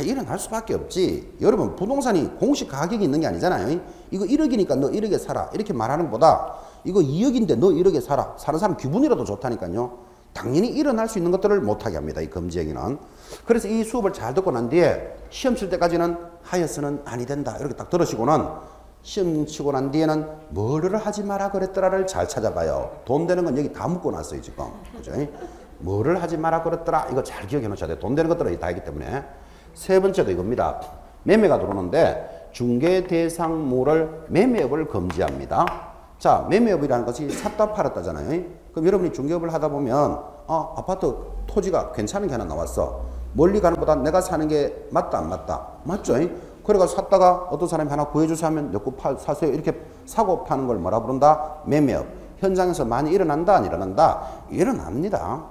일어날 수밖에 없지. 여러분 부동산이 공시 가격이 있는 게 아니잖아요. 이거 1억이니까 너 1억에 사라 이렇게 말하는 것보다 이거 2억인데 너 1억에 사라. 사는 사람 기분이라도 좋다니까요. 당연히 일어날 수 있는 것들을 못하게 합니다. 이 금지행위는. 그래서 이 수업을 잘 듣고 난 뒤에 시험 칠 때까지는 하여서는 아니 된다 이렇게 딱 들으시고는 시험 치고 난 뒤에는 뭐를 하지 마라 그랬더라를 잘 찾아봐요. 돈 되는 건 여기 다 묶어놨어요 지금. 그죠? 뭐를 하지 마라 그랬더라 이거 잘 기억해 놓으셔야 돼요. 돈 되는 것들은 다 있기 때문에. 세 번째가 이겁니다. 매매가 들어오는데 중개 대상물을 매매업을 금지합니다. 자 매매업이라는 것이 샀다 팔았다잖아요. 그럼 여러분이 중개업을 하다 보면 아파트 토지가 괜찮은 게 하나 나왔어. 멀리 가는 것보다 내가 사는 게 맞다 안 맞다? 맞죠? 그래가지고 샀다가 어떤 사람이 하나 구해주세요 하면 몇 구 사세요 이렇게 사고 파는 걸 뭐라 부른다? 매매업. 현장에서 많이 일어난다 안 일어난다? 일어납니다.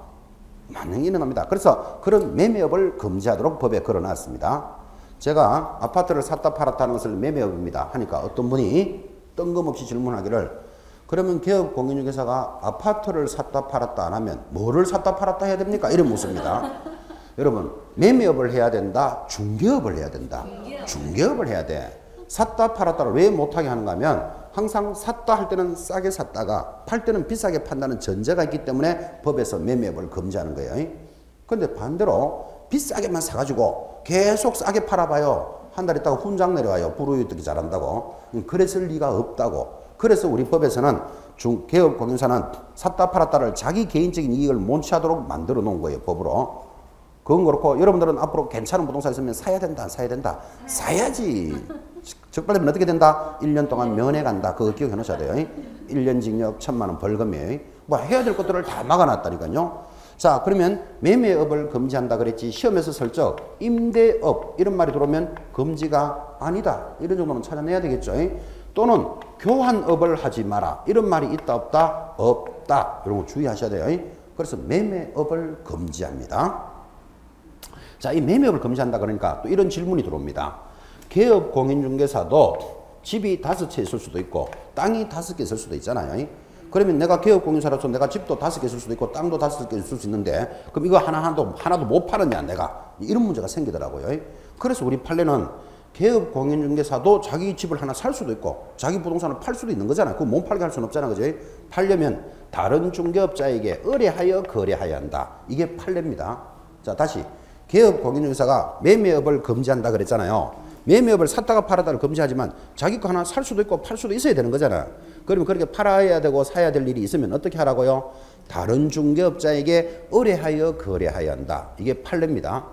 많이 일어납니다. 그래서 그런 매매업을 금지하도록 법에 걸어놨습니다. 제가 아파트를 샀다 팔았다는 것을 매매업입니다 하니까 어떤 분이 뜬금없이 질문하기를 그러면 개업공인중개사가 아파트를 샀다 팔았다 안 하면 뭐를 샀다 팔았다 해야 됩니까? 이런 묻습니다. 여러분 매매업을 해야 된다 중개업을 해야 된다. 중개업을 해야 돼. 샀다 팔았다를 왜 못하게 하는가 하면 항상 샀다 할 때는 싸게 샀다가 팔 때는 비싸게 판다는 전제가 있기 때문에 법에서 매매업을 금지하는 거예요. 그런데 반대로 비싸게만 사가지고 계속 싸게 팔아봐요. 한 달 있다가 훈장 내려와요. 불우이득이 잘한다고. 그랬을 리가 없다고. 그래서 우리 법에서는 개업공인사는 샀다 팔았다를 자기 개인적인 이익을 못취하도록 만들어 놓은 거예요. 법으로. 그건 그렇고 여러분들은 앞으로 괜찮은 부동산 있으면 사야 된다 안 사야 된다? 사야지. 적발되면 어떻게 된다? 1년 동안 면회 간다. 그거 기억해 놓으셔야 돼요. 1년 징역 1,000만 원 벌금이에요. 뭐 해야 될 것들을 다 막아놨다니까요. 자 그러면 매매업을 금지한다 그랬지 시험에서 슬쩍 임대업 이런 말이 들어오면 금지가 아니다. 이런 정도는 찾아내야 되겠죠. 또는 교환업을 하지 마라. 이런 말이 있다 없다? 없다. 이런 거 주의하셔야 돼요. 그래서 매매업을 금지합니다. 자, 이 매매업을 금지한다 그러니까 또 이런 질문이 들어옵니다. 개업공인중개사도 집이 5채 있을 수도 있고 땅이 5개 있을 수도 있잖아요. 그러면 내가 개업공인사로서 내가 집도 5개 있을 수도 있고 땅도 5개 있을 수 있는데 그럼 이거 하나도 못 파느냐 내가 이런 문제가 생기더라고요. 그래서 우리 판례는 개업공인중개사도 자기 집을 하나 살 수도 있고 자기 부동산을 팔 수도 있는 거잖아요. 그거 못 팔게 할 수는 없잖아. 그죠? 팔려면 다른 중개업자에게 의뢰하여 거래하여야 한다. 이게 판례입니다. 자 다시 개업공인중개사가 매매업을 금지한다 그랬잖아요. 매매업을 샀다가 팔았다를 금지하지만 자기 거 하나 살 수도 있고 팔 수도 있어야 되는 거잖아. 그러면 그렇게 팔아야 되고 사야 될 일이 있으면 어떻게 하라고요? 다른 중개업자에게 의뢰하여 거래하여야 한다. 이게 판례입니다.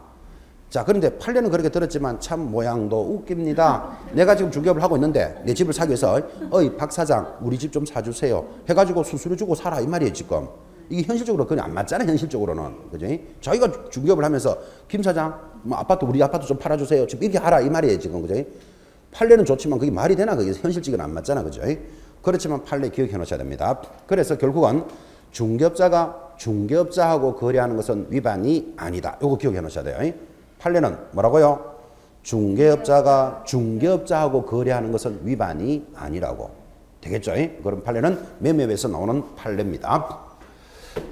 자 그런데 판례는 그렇게 들었지만 참 모양도 웃깁니다. 내가 지금 중개업을 하고 있는데 내 집을 사기 위해서 어이 박 사장 우리 집 좀 사주세요 해가지고 수수료 주고 사라 이 말이에요 지금. 이게 현실적으로 그건 안 맞잖아요. 현실적으로는. 그지? 자기가 중개업을 하면서 김 사장 뭐 우리 아파트 좀 팔아주세요. 지금 이렇게 하라 이 말이에요 지금. 그지? 판례는 좋지만 그게 말이 되나? 그게 현실적으로 안 맞잖아. 그죠? 그렇지만 판례 기억해 놓으셔야 됩니다. 그래서 결국은 중개업자가 중개업자하고 거래하는 것은 위반이 아니다. 요거 기억해 놓으셔야 돼요. 판례는 뭐라고요? 중개업자가 중개업자하고 거래하는 것은 위반이 아니라고. 되겠죠? 그럼 판례는 매매업에서 나오는 판례입니다.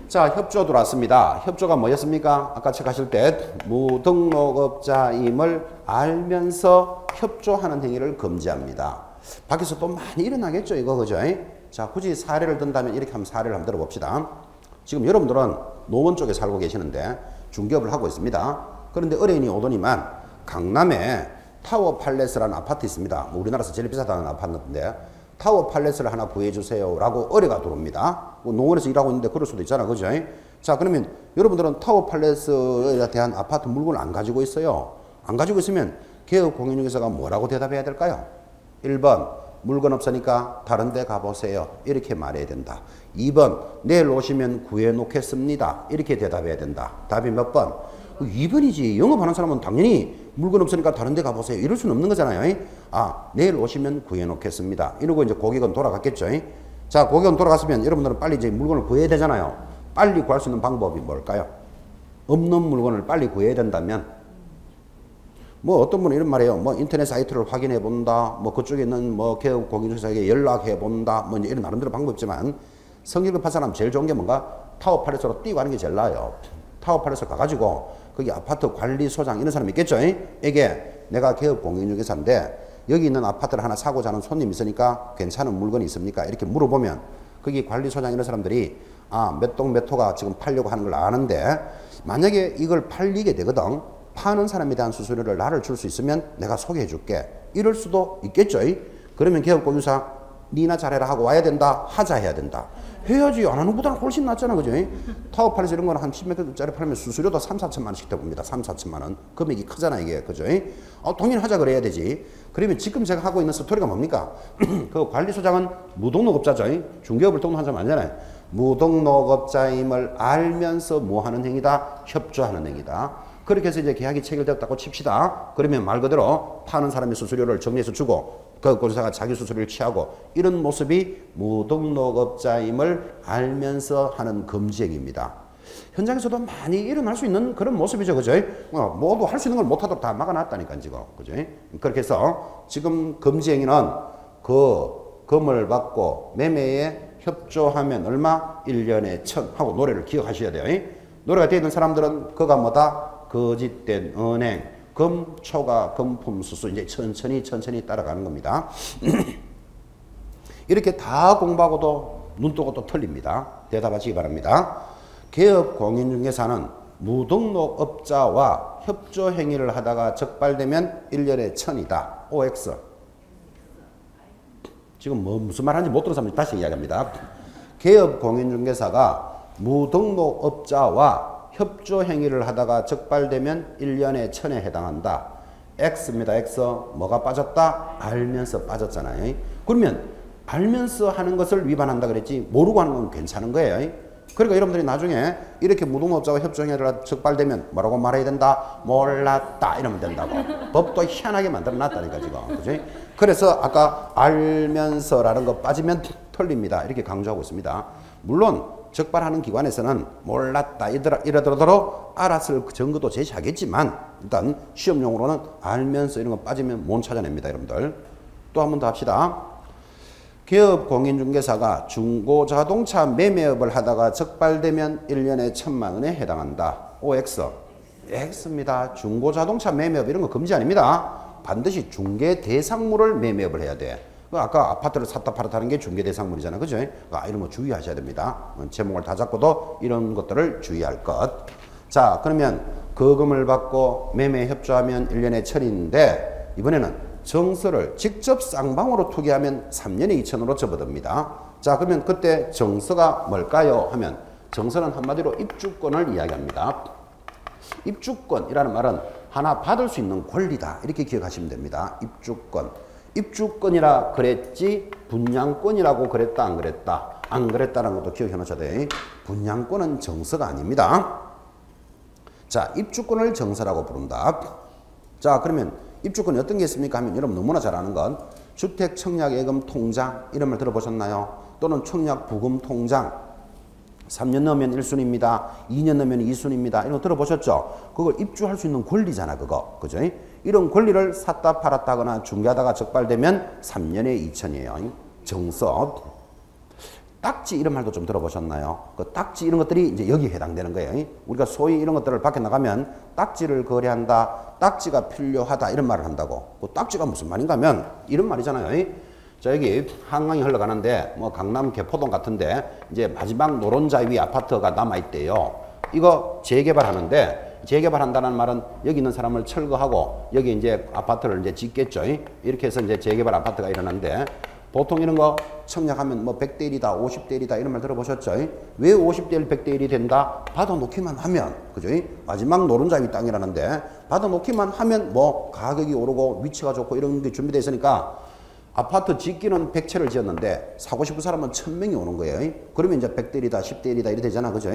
자, 협조 들어왔습니다. 협조가 뭐였습니까? 아까 체크하실 때 무등록업자임을 알면서 협조하는 행위를 금지합니다. 밖에서 또 많이 일어나겠죠, 이거, 그죠? 자, 굳이 사례를 든다면 이렇게 한번 사례를 한번 들어봅시다. 지금 여러분들은 노원 쪽에 살고 계시는데 중개업을 하고 있습니다. 그런데 의뢰인이 오더니만 강남에 타워 팔레스라는 아파트 있습니다. 뭐 우리나라에서 제일 비싸다는 아파트인데 타워 팔레스를 하나 구해주세요 라고 의뢰가 들어옵니다. 뭐 노원에서 일하고 있는데 그럴 수도 있잖아, 그죠? 자, 그러면 여러분들은 타워 팔레스에 대한 아파트 물건을 안 가지고 있어요. 안 가지고 있으면 개업공인중개사가 뭐라고 대답해야 될까요? 1번 물건 없으니까 다른 데 가보세요. 이렇게 말해야 된다. 2번 내일 오시면 구해놓겠습니다. 이렇게 대답해야 된다. 답이 몇 번? 2번이지. 영업하는 사람은 당연히 물건 없으니까 다른 데 가보세요. 이럴 수는 없는 거잖아요. 아, 내일 오시면 구해놓겠습니다. 이러고 이제 고객은 돌아갔겠죠. 자, 고객은 돌아갔으면 여러분들은 빨리 이제 물건을 구해야 되잖아요. 빨리 구할 수 있는 방법이 뭘까요? 없는 물건을 빨리 구해야 된다면 뭐 어떤 분은 이런 말이에요. 뭐 인터넷 사이트를 확인해 본다. 뭐 그쪽에 있는 뭐 개업 공인중개사에게 연락해 본다. 뭐 이제 이런 나름대로 방법이 있지만 성질 급한 사람 제일 좋은 게 뭔가 타워 팔레스로 뛰고 가는 게 제일 나아요. 타워 팔레스 가가지고 거기 아파트 관리소장 이런 사람 있겠죠. 이게 내가 개업 공인중개사인데 여기 있는 아파트를 하나 사고자 하는 손님이 있으니까 괜찮은 물건이 있습니까? 이렇게 물어보면 거기 관리소장 이런 사람들이 아, 몇 동 몇 호가 지금 팔려고 하는 걸 아는데 만약에 이걸 팔리게 되거든. 파는 사람에 대한 수수료를 나를 줄 수 있으면 내가 소개해 줄게. 이럴 수도 있겠죠. 그러면 개업공유사 니나 잘해라 하고 와야 된다. 하자 해야 된다. 해야지. 안 하는 것보다는 훨씬 낫잖아. 그죠? 타워 팔레스 이런 거는 한 10m짜리 팔면 수수료도 3, 4천만 원씩 돼봅니다. 3, 4천만 원. 금액이 크잖아 이게. 그죠? 당연히 하자 그래야 되지. 그러면 지금 제가 하고 있는 스토리가 뭡니까? 그 관리소장은 무등록업자죠. 중개업을 등록한 사람 아니잖아요. 무등록업자임을 알면서 뭐 하는 행위다? 협조하는 행위다. 그렇게 해서 이제 계약이 체결되었다고 칩시다. 그러면 말 그대로 파는 사람의 수수료를 정리해서 주고 그 공사가 자기 수수료를 취하고 이런 모습이 무등록업자임을 알면서 하는 금지행위입니다. 현장에서도 많이 일어날 수 있는 그런 모습이죠. 그죠? 모두 할 수 있는 걸 못하도록 다 막아놨다니까 지금. 그죠? 그렇게 해서 지금 금지행위는 그 금을 받고 매매에 협조하면 얼마? 1년에 1,000 하고 노래를 기억하셔야 돼요. 노래가 되어 있는 사람들은 그가 뭐다? 거짓된 은행, 금, 초과, 금품, 수수 이제 천천히 따라가는 겁니다. 이렇게 다 공부하고도 눈 뜨고 또 틀립니다. 대답하시기 바랍니다. 개업 공인중개사는 무등록업자와 협조 행위를 하다가 적발되면 1년에 1,000이다. OX. 지금 뭐 무슨 말 하는지 못 들은 사람들 다시 이야기합니다. 개업 공인중개사가 무등록업자와 협조 행위를 하다가 적발되면 1년에 1,000에 해당한다. X입니다. X. 뭐가 빠졌다? 알면서 빠졌잖아요. 그러면 알면서 하는 것을 위반한다 그랬지 모르고 하는 건 괜찮은 거예요. 그러니까 여러분들이 나중에 이렇게 무등록업자와 협조 행위를 적발되면 뭐라고 말해야 된다? 몰랐다 이러면 된다고. 법도 희한하게 만들어 놨다니까 지금. 그죠? 그래서 아까 알면서라는 거 빠지면 틀립니다. 이렇게 강조하고 있습니다. 물론 적발하는 기관에서는 몰랐다 이러더라도 알았을 증거도 제시하겠지만 일단 시험용으로는 알면서 이런 거 빠지면 못 찾아냅니다. 여러분들 또 한 번 더 합시다. 개업 공인중개사가 중고자동차 매매업을 하다가 적발되면 1년에 1,000만 원에 해당한다. OX. X입니다. 중고자동차 매매업 이런 거 금지 아닙니다. 반드시 중개 대상물을 매매업을 해야 돼. 아까 아파트를 샀다 팔았다 하는 게 중개대상물이잖아. 그죠? 이런 거 주의하셔야 됩니다. 제목을 다 잡고도 이런 것들을 주의할 것. 자, 그러면 거금을 받고 매매에 협조하면 1년에 1,000인데 이번에는 정서를 직접 쌍방으로 투기하면 3년에 2,000으로 접어듭니다. 자, 그러면 그때 정서가 뭘까요? 하면 정서는 한마디로 입주권을 이야기합니다. 입주권이라는 말은 하나 받을 수 있는 권리다. 이렇게 기억하시면 됩니다. 입주권. 입주권이라 그랬지 분양권이라고 그랬다 안 그랬다 안 그랬다는 것도 기억해 놓으셔야 돼. 분양권은 정서가 아닙니다. 자, 입주권을 정서라고 부른다. 자, 그러면 입주권이 어떤 게 있습니까 하면 여러분 너무나 잘 아는 건 주택청약예금 통장 이런 말 들어보셨나요? 또는 청약부금 통장 3년 넘으면 1순위입니다. 2년 넘으면 2순위입니다. 이런 거 들어보셨죠? 그걸 입주할 수 있는 권리잖아 그거. 그죠? 이런 권리를 샀다 팔았다 하거나 중개하다가 적발되면 3년에 2,000이에요. 정서. 딱지 이런 말도 좀 들어보셨나요? 그 딱지 이런 것들이 이제 여기에 해당되는 거예요. 우리가 소위 이런 것들을 밖에 나가면 딱지를 거래한다. 딱지가 필요하다. 이런 말을 한다고. 그 딱지가 무슨 말인가 하면 이런 말이잖아요. 자, 여기 한강이 흘러가는데 뭐 강남 개포동 같은데 이제 마지막 노른자 위 아파트가 남아있대요. 이거 재개발하는데 재개발한다는 말은 여기 있는 사람을 철거하고 여기 이제 아파트를 이제 짓겠죠. 이렇게 해서 이제 재개발 아파트가 일어나는데 보통 이런 거 청약하면 뭐 100대 1이다, 50대 1이다 이런 말 들어보셨죠? 왜 50대 1, 100대 1이 된다? 받아놓기만 하면, 그죠? 마지막 노른자 위 땅이라는데 받아놓기만 하면 뭐 가격이 오르고 위치가 좋고 이런 게 준비되어 있으니까 아파트 짓기는 100채를 지었는데 사고 싶은 사람은 1000명이 오는 거예요. 그러면 이제 100대 1이다, 10대 1이다 이렇게 되잖아, 그죠?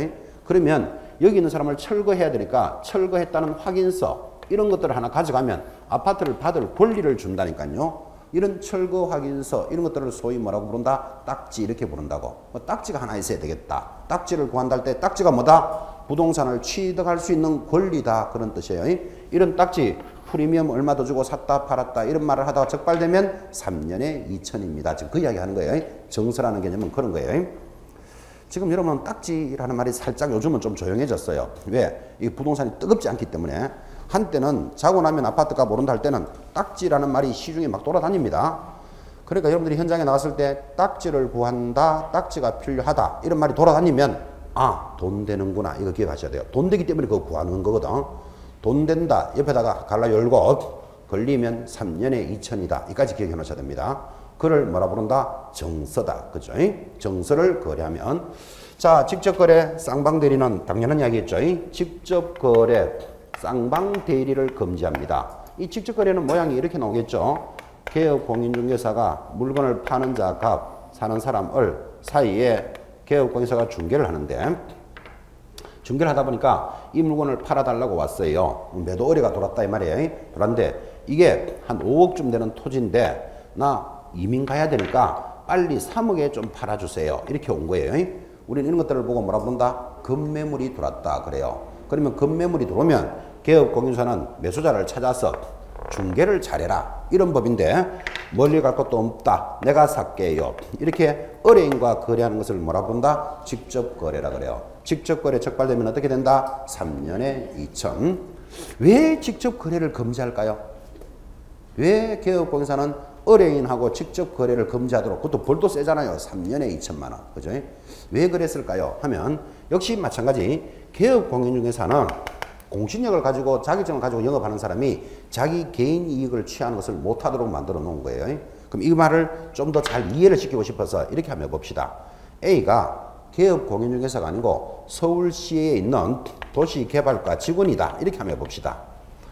그러면 여기 있는 사람을 철거해야 되니까 철거했다는 확인서 이런 것들을 하나 가져가면 아파트를 받을 권리를 준다니까요. 이런 철거 확인서 이런 것들을 소위 뭐라고 부른다? 딱지 이렇게 부른다고. 뭐 딱지가 하나 있어야 되겠다. 딱지를 구한다 할 때 딱지가 뭐다? 부동산을 취득할 수 있는 권리다 그런 뜻이에요. 이런 딱지 프리미엄 얼마 더 주고 샀다 팔았다 이런 말을 하다가 적발되면 3년에 2천입니다. 지금 그 이야기 하는 거예요. 정서라는 개념은 그런 거예요. 지금 여러분 딱지라는 말이 살짝 요즘은 좀 조용해졌어요. 왜? 이 부동산이 뜨겁지 않기 때문에. 한때는 자고 나면 아파트가 모른다 할 때는 딱지라는 말이 시중에 막 돌아다닙니다. 그러니까 여러분들이 현장에 나왔을 때 딱지를 구한다, 딱지가 필요하다 이런 말이 돌아다니면 아, 돈 되는구나 이거 기억하셔야 돼요. 돈 되기 때문에 그거 구하는 거거든. 돈 된다 옆에다가 갈라 열고 걸리면 3년에 2천이다 이까지 기억해 놓으셔야 됩니다. 그를 뭐라 부른다? 정서다. 그죠? 정서를 거래하면 자, 직접 거래 쌍방 대리는 당연한 이야기였죠. 직접 거래 쌍방 대리를 금지합니다. 이 직접 거래는 모양이 이렇게 나오겠죠. 개업 공인중개사가 물건을 파는 자 값, 사는 사람 을 사이에 개업 공인사가 중개를 하는데 중개를 하다 보니까 이 물건을 팔아달라고 왔어요. 매도 의뢰가 돌았다 이 말이에요. 그런데 이게 한 5억쯤 되는 토지인데 나 이민 가야 되니까 빨리 3억에 좀 팔아주세요. 이렇게 온 거예요. 우리는 이런 것들을 보고 뭐라 부른다? 급매물이 들어왔다 그래요. 그러면 급매물이 들어오면 개업공인사는 매수자를 찾아서 중개를 잘해라 이런 법인데 멀리 갈 것도 없다 내가 살게요 이렇게 의뢰인과 거래하는 것을 뭐라 부른다? 직접 거래라 그래요. 직접 거래 적발되면 어떻게 된다? 3년에 2천. 왜 직접 거래를 금지할까요? 왜 개업공인사는 의뢰인하고 직접 거래를 금지하도록 그것도 벌도 세잖아요. 3년에 2천만 원. 그죠? 왜 그랬을까요? 하면 역시 마찬가지 개업공인중개사는 공신력을 가지고 자격증을 가지고 영업하는 사람이 자기 개인 이익을 취하는 것을 못하도록 만들어 놓은 거예요. 그럼 이 말을 좀 더 잘 이해를 시키고 싶어서 이렇게 한번 봅시다. A가 개업공인중개사가 아니고 서울시에 있는 도시개발과 직원이다. 이렇게 한번 봅시다.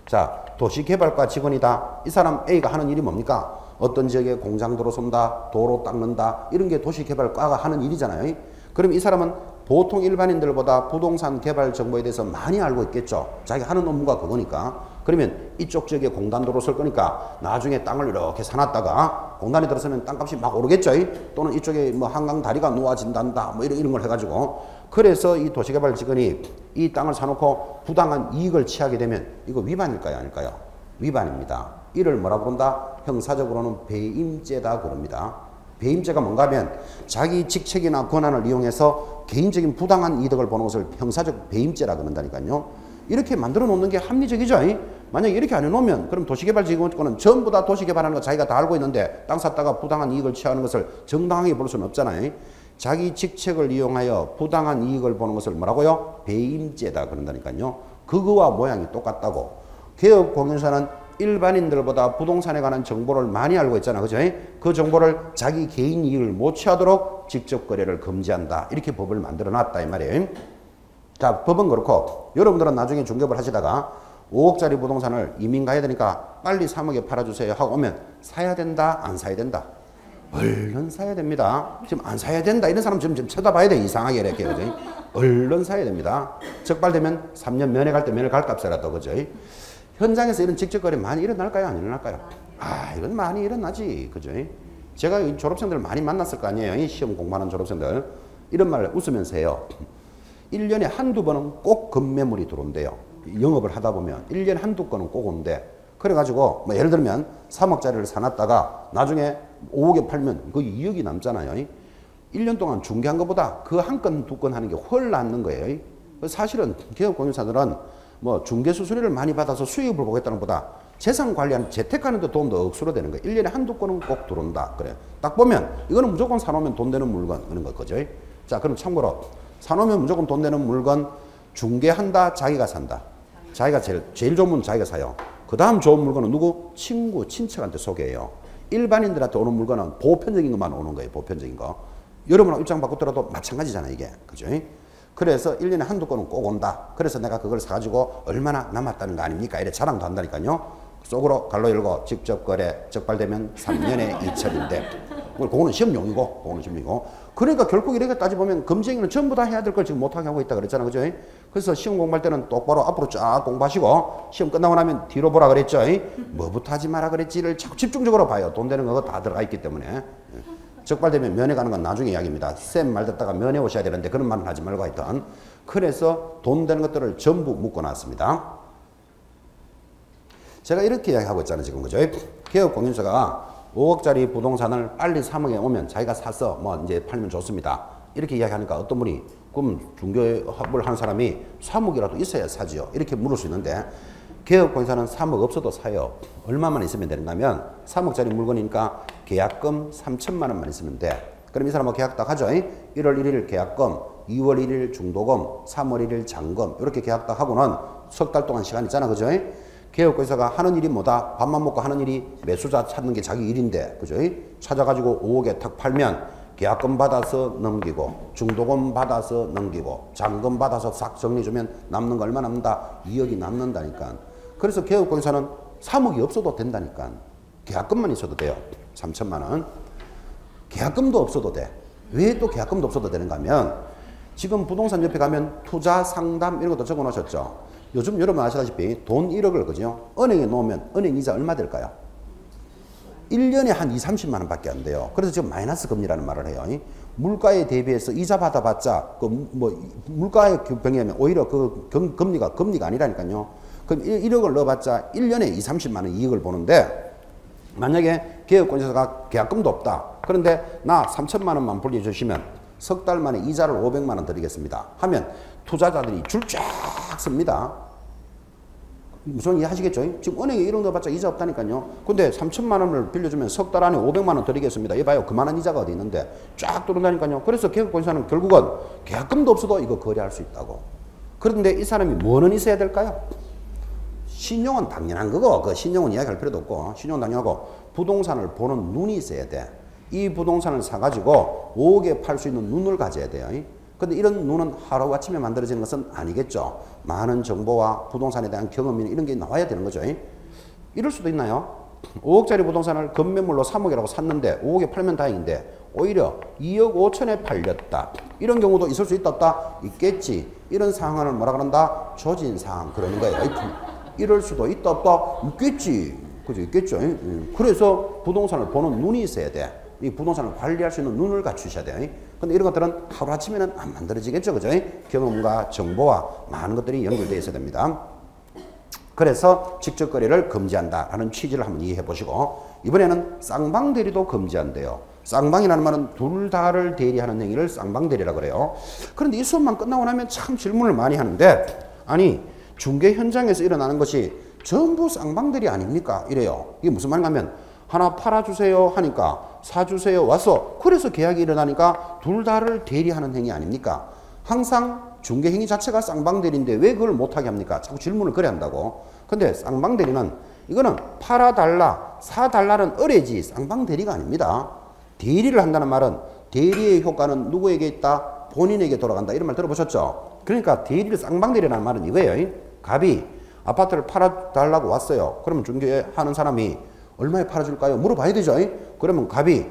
자, 도시개발과 직원이다. 이 사람 A가 하는 일이 뭡니까? 어떤 지역에 공장도로 쏜다, 도로 닦는다 이런 게 도시개발과가 하는 일이잖아요. 그럼 이 사람은 보통 일반인들보다 부동산 개발 정보에 대해서 많이 알고 있겠죠. 자기 하는 업무가 그거니까. 그러면 이쪽 지역에 공단도로 쓸 거니까 나중에 땅을 이렇게 사놨다가 공단이 들어서면 땅값이 막 오르겠죠. 또는 이쪽에 뭐 한강 다리가 놓아진단다 뭐 이런 걸 해가지고 그래서 이 도시개발 직원이 이 땅을 사놓고 부당한 이익을 취하게 되면 이거 위반일까요? 아닐까요? 위반입니다. 이를 뭐라 부른다? 형사적으로는 배임죄다 그럽니다. 배임죄가 뭔가 하면 자기 직책이나 권한을 이용해서 개인적인 부당한 이득을 보는 것을 형사적 배임죄라 그런다니까요. 이렇게 만들어 놓는 게 합리적이죠. 만약에 이렇게 안 해놓으면 그럼 도시개발지구권은 전부 다 도시개발하는 거 자기가 다 알고 있는데 땅 샀다가 부당한 이익을 취하는 것을 정당하게 볼 수는 없잖아요. 자기 직책을 이용하여 부당한 이익을 보는 것을 뭐라고요? 배임죄다 그런다니까요. 그거와 모양이 똑같다고. 개업공인사는 일반인들보다 부동산에 관한 정보를 많이 알고 있잖아. 그죠? 그 정보를 자기 개인 이익을 못 취하도록 직접 거래를 금지한다. 이렇게 법을 만들어 놨다 이 말이에요. 자, 법은 그렇고 여러분들은 나중에 중개업을 하시다가 5억짜리 부동산을 이민 가야 되니까 빨리 3억에 팔아주세요 하고 오면 사야 된다? 안 사야 된다? 얼른 사야 됩니다. 지금 안 사야 된다 이런 사람 좀 쳐다봐야 돼. 이상하게 이렇게. 그죠? 얼른 사야 됩니다. 적발되면 3년 면회 갈 때 면회 갈 값이라도. 그죠? 현장에서 이런 직접 거래 많이 일어날까요? 안 일어날까요? 아, 이건 많이 일어나지. 그죠? 제가 졸업생들 많이 만났을 거 아니에요. 시험 공부하는 졸업생들. 이런 말 웃으면서 해요. 1년에 한두 번은 꼭 급매물이 들어온대요. 영업을 하다 보면 1년에 한두 건은 꼭 온대. 그래가지고 뭐 예를 들면 3억짜리를 사놨다가 나중에 5억에 팔면 그 2억이 남잖아요. 1년 동안 중개한 것보다 그 한 건, 두 건 하는 게 훨 낫는 거예요. 사실은 개업공인사들은 뭐 중개수 수리를 많이 받아서 수익을 보겠다는 것보다 재산 관리하는 재테크하는 데 도움도 억수로 되는 거예요. 1년에 한두 건은 꼭 들어온다. 그래. 딱 보면 이거는 무조건 사놓으면 돈 되는 물건 그런 거 그죠? 자, 그럼 참고로 사놓으면 무조건 돈 되는 물건 중개한다, 자기가 산다. 자기가 제일 좋은 물건 자기가 사요. 그 다음 좋은 물건은 누구? 친구, 친척한테 소개해요. 일반인들한테 오는 물건은 보편적인 것만 오는 거예요. 보편적인 거. 여러분하고 입장 바꾸더라도 마찬가지잖아요. 이게. 그죠? 그래서 1년에 한두 건은 꼭 온다. 그래서 내가 그걸 사가지고 얼마나 남았다는 거 아닙니까? 이래 자랑도 한다니까요. 속으로 갈로 열고 직접 거래 적발되면 3년에 2천인데 그거는 시험용이고 그거는 시험용이고 그러니까 결국 이렇게 따져보면 검증이는 전부 다 해야 될 걸 지금 못하게 하고 있다 그랬잖아. 그죠? 그래서 시험 공부할 때는 똑바로 앞으로 쫙 공부하시고 시험 끝나고 나면 뒤로 보라 그랬죠. 뭐부터 하지 마라 그랬지를 자꾸 집중적으로 봐요. 돈 되는 거 다 들어가 있기 때문에. 적발되면 면회 가는 건 나중에 이야기입니다. 쌤 말 듣다가 면회 오셔야 되는데 그런 말은 하지 말고 하여튼. 그래서 돈 되는 것들을 전부 묶어놨습니다. 제가 이렇게 이야기하고 있잖아요. 지금 그죠? 개업공인사가 5억짜리 부동산을 빨리 3억에 오면 자기가 사서 뭐 이제 팔면 좋습니다. 이렇게 이야기하니까 어떤 분이 그럼 중개업을 하는 사람이 3억이라도 있어야 사지요. 이렇게 물을 수 있는데 개업공인사는 3억 없어도 사요. 얼마만 있으면 되는가면 3억짜리 물건이니까 계약금 3천만 원만 있으면 돼. 그럼 이 사람하고 계약 딱 하죠. 1월 1일 계약금, 2월 1일 중도금, 3월 1일 잔금 이렇게 계약 딱 하고는 석 달 동안 시간 있잖아. 그죠? 개업공인사가 하는 일이 뭐다? 밥만 먹고 하는 일이 매수자 찾는 게 자기 일인데, 그죠? 찾아가지고 5억에 탁 팔면 계약금 받아서 넘기고, 중도금 받아서 넘기고, 잔금 받아서 싹 정리해주면 남는 거 얼마 남는다? 2억이 남는다니까. 그래서 개업공인사는 3억이 없어도 된다니까. 계약금만 있어도 돼요. 3천만 원. 계약금도 없어도 돼. 왜 또 계약금도 없어도 되는가 하면 지금 부동산 옆에 가면 투자 상담 이런 것도 적어 놓으셨죠. 요즘 여러분 아시다시피 돈 1억을 그죠? 은행에 놓으면 은행 이자 얼마 될까요? 1년에 한 2, 30만 원밖에 안 돼요. 그래서 지금 마이너스 금리라는 말을 해요. 물가에 대비해서 이자 받아봤자 그 뭐 물가에 병행하면 오히려 그 금리가 아니라니까요. 그럼 1억을 넣어봤자 1년에 2, 30만 원 이익을 보는데 만약에 개업공인사가 계약금도 없다. 그런데 나 3천만 원만 불려주시면 석 달 만에 이자를 500만 원 드리겠습니다. 하면 투자자들이 줄 쫙 씁니다. 무슨 이해하시겠죠? 지금 은행에 1억 넣어봤자 이자 없다니까요. 근데 3천만 원을 빌려주면 석 달 안에 500만 원 드리겠습니다. 이봐요. 그만한 이자가 어디 있는데 쫙 들어온다니까요. 그래서 개업공인사는 결국은 계약금도 없어도 이거 거래할 수 있다고. 그런데 이 사람이 뭐는 있어야 될까요? 신용은 당연한 거고, 그 신용은 이야기할 필요도 없고, 신용은 당연하고, 부동산을 보는 눈이 있어야 돼. 이 부동산을 사가지고 5억에 팔 수 있는 눈을 가져야 돼요. 근데 이런 눈은 하루아침에 만들어지는 것은 아니겠죠. 많은 정보와 부동산에 대한 경험이나 이런 게 나와야 되는 거죠. 이럴 수도 있나요? 5억짜리 부동산을 급매물로 3억이라고 샀는데 5억에 팔면 다행인데 오히려 2억 5천에 팔렸다. 이런 경우도 있을 수 있다 없다? 있겠지. 이런 상황을 뭐라 그런다? 조진상황 그러는 거예요. 이럴 수도 있다 없다? 있겠지. 그죠? 있겠죠. 그래서 부동산을 보는 눈이 있어야 돼. 이 부동산을 관리할 수 있는 눈을 갖추셔야 돼요. 근데 이런 것들은 하루아침에는 안 만들어지겠죠. 그죠? 경험과 정보와 많은 것들이 연결되어 있어야 됩니다. 그래서 직접 거래를 금지한다라는 취지를 한번 이해해 보시고 이번에는 쌍방대리도 금지한대요. 쌍방이라는 말은 둘 다를 대리하는 행위를 쌍방대리라고 그래요. 그런데 이 수업만 끝나고 나면 참 질문을 많이 하는데 아니 중개 현장에서 일어나는 것이 전부 쌍방대리 아닙니까? 이래요. 이게 무슨 말인가 하면 하나 팔아주세요 하니까 사주세요 와서 그래서 계약이 일어나니까 둘 다를 대리하는 행위 아닙니까? 항상 중개 행위 자체가 쌍방대리인데 왜 그걸 못하게 합니까? 자꾸 질문을 그래 한다고. 근데 쌍방대리는 이거는 팔아달라 사달라는 의뢰지 쌍방대리가 아닙니다. 대리를 한다는 말은 대리의 효과는 누구에게 있다? 본인에게 돌아간다. 이런 말 들어보셨죠? 그러니까 대리를 쌍방대리라는 말은 이거예요. 갑이 아파트를 팔아달라고 왔어요. 그러면 중개하는 사람이 얼마에 팔아줄까요? 물어봐야 되죠. 그러면 갑이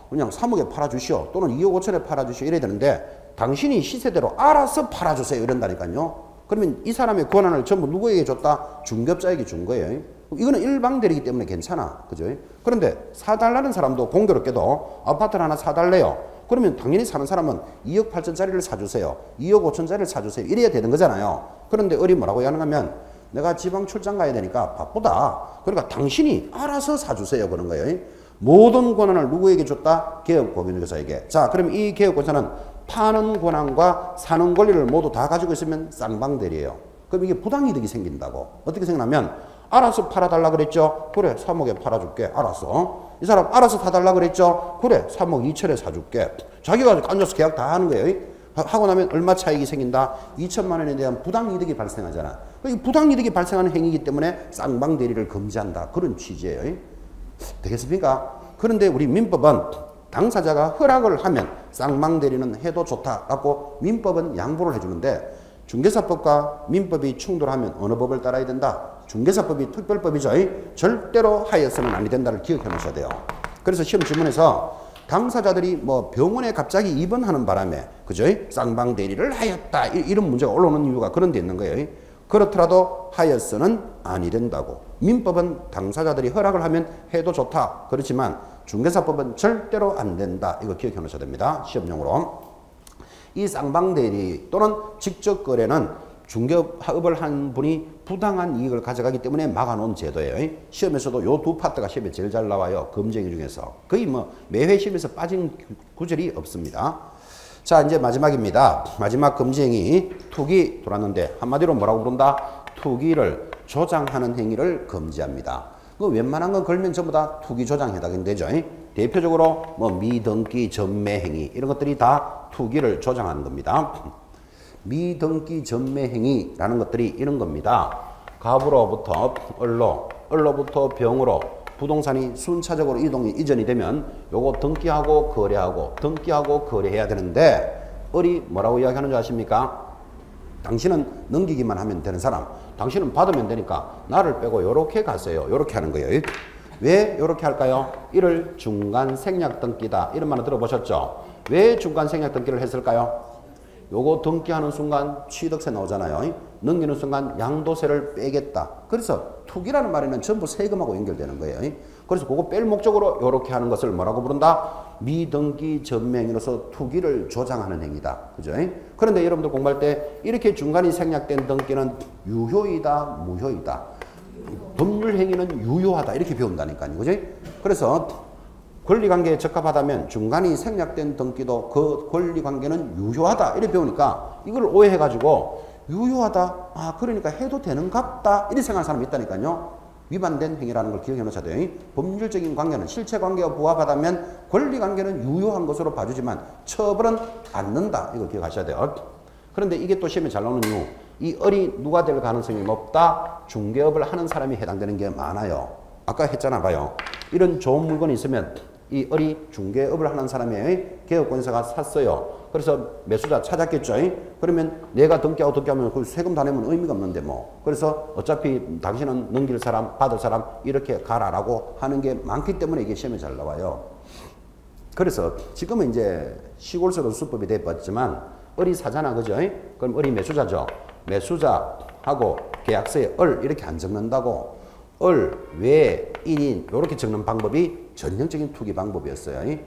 그냥 3억에 팔아주시오. 또는 2억 5천에 팔아주시오. 이래야 되는데 당신이 시세대로 알아서 팔아주세요. 이런다니까요. 그러면 이 사람의 권한을 전부 누구에게 줬다? 중개업자에게 준 거예요. 이거는 일방대리이기 때문에 괜찮아. 그죠? 그런데 사달라는 사람도 공교롭게도 아파트를 하나 사달래요. 그러면 당연히 사는 사람은 2억 8천짜리를 사주세요. 2억 5천짜리를 사주세요. 이래야 되는 거잖아요. 그런데 어리 뭐라고 하는가면 내가 지방 출장 가야 되니까 바쁘다. 그러니까 당신이 알아서 사주세요. 그런 거예요. 모든 권한을 누구에게 줬다? 개업공인중개사에게. 자, 그럼 이 개업권자는 파는 권한과 사는 권리를 모두 다 가지고 있으면 쌍방대리예요. 그럼 이게 부당이득이 생긴다고. 어떻게 생각하면 알아서 팔아달라 그랬죠? 그래, 3억에 팔아줄게. 알았어. 이 사람 알아서 사달라 그랬죠? 그래, 3억 2천에 사줄게. 자기가 앉아서 계약 다 하는 거예요. 하고 나면 얼마 차익이 생긴다? 2천만 원에 대한 부당이득이 발생하잖아. 이 부당이득이 발생하는 행위이기 때문에 쌍방대리를 금지한다. 그런 취지예요. 되겠습니까? 그런데 우리 민법은 당사자가 허락을 하면 쌍방대리는 해도 좋다라고 민법은 양보를 해주는데 중개사법과 민법이 충돌하면 어느 법을 따라야 된다? 중개사법이 특별법이죠. 절대로 하여서는 아니 된다를 기억해 놓으셔야 돼요. 그래서 시험 지문에서 당사자들이 뭐 병원에 갑자기 입원하는 바람에 그죠? 쌍방대리를 하였다 이런 문제가 올라오는 이유가 그런 데 있는 거예요. 그렇더라도 하여서는 아니 된다고. 민법은 당사자들이 허락을 하면 해도 좋다. 그렇지만 중개사법은 절대로 안 된다. 이거 기억해 놓으셔야 됩니다. 시험용으로. 이 쌍방대리 또는 직접 거래는 중개업을 한 분이 부당한 이익을 가져가기 때문에 막아놓은 제도예요. 시험에서도 요 두 파트가 시험에 제일 잘 나와요. 검증 중에서. 거의 뭐 매회 시험에서 빠진 구절이 없습니다. 자, 이제 마지막입니다. 마지막 검증이 투기 돌았는데 한마디로 뭐라고 부른다? 투기를 조장하는 행위를 금지합니다. 그 웬만한 건 걸면 전부 다 투기 조장에 해당이 되죠. 대표적으로 뭐 미등기 전매 행위 이런 것들이 다 투기를 조장하는 겁니다. 미등기 전매 행위라는 것들이 이런 겁니다. 갑으로부터 을로, 을로부터 병으로 부동산이 순차적으로 이전이 되면 요거 등기하고 거래하고 등기하고 거래해야 되는데 을이 뭐라고 이야기하는 줄 아십니까? 당신은 넘기기만 하면 되는 사람, 당신은 받으면 되니까 나를 빼고 요렇게 가세요. 요렇게 하는 거예요. 왜 요렇게 할까요? 이를 중간 생략 등기다. 이런 말은 들어보셨죠? 왜 중간 생략 등기를 했을까요? 요거 등기하는 순간 취득세 나오잖아요. 넘기는 순간 양도세를 빼겠다. 그래서 투기라는 말에는 전부 세금하고 연결되는 거예요. 그래서 그거 뺄 목적으로 요렇게 하는 것을 뭐라고 부른다? 미등기 전매행위로서 투기를 조장하는 행위다. 그죠? 그런데 여러분들 공부할 때 이렇게 중간이 생략된 등기는 유효이다, 무효이다. 법률 행위는 유효하다. 이렇게 배운다니까요. 그죠? 그래서 권리관계에 적합하다면 중간이 생략된 등기도 그 권리관계는 유효하다. 이렇게 배우니까 이걸 오해해가지고 유효하다. 아, 그러니까 해도 되는 갑다. 이렇게 생각하는 사람이 있다니까요. 위반된 행위라는 걸 기억해 놓으셔야 돼요. 법률적인 관계는 실체관계와 부합하다면 권리관계는 유효한 것으로 봐주지만 처벌은 않는다. 이거 기억하셔야 돼요. 그런데 이게 또 시험에 잘 나오는 이유. 이 을이 누가 될 가능성이 높다. 중개업을 하는 사람이 해당되는 게 많아요. 아까 했잖아 봐요. 이런 좋은 물건이 있으면 이 을이 중개업을 하는 사람의 개업권자가 샀어요. 그래서 매수자 찾았겠죠. 그러면 내가 등기하면 그 세금 다 내면 의미가 없는데 뭐. 그래서 어차피 당신은 넘길 사람, 받을 사람 이렇게 가라라고 하는 게 많기 때문에 이게 시험에 잘 나와요. 그래서 지금은 이제 시골서로 수법이 돼버렸지만 을이 사잖아, 그죠? 그럼 을이 매수자죠. 매수자하고 계약서에 을 이렇게 안 적는다고. 을, 외, 1인 이렇게 적는 방법이 전형적인 투기 방법이었어요.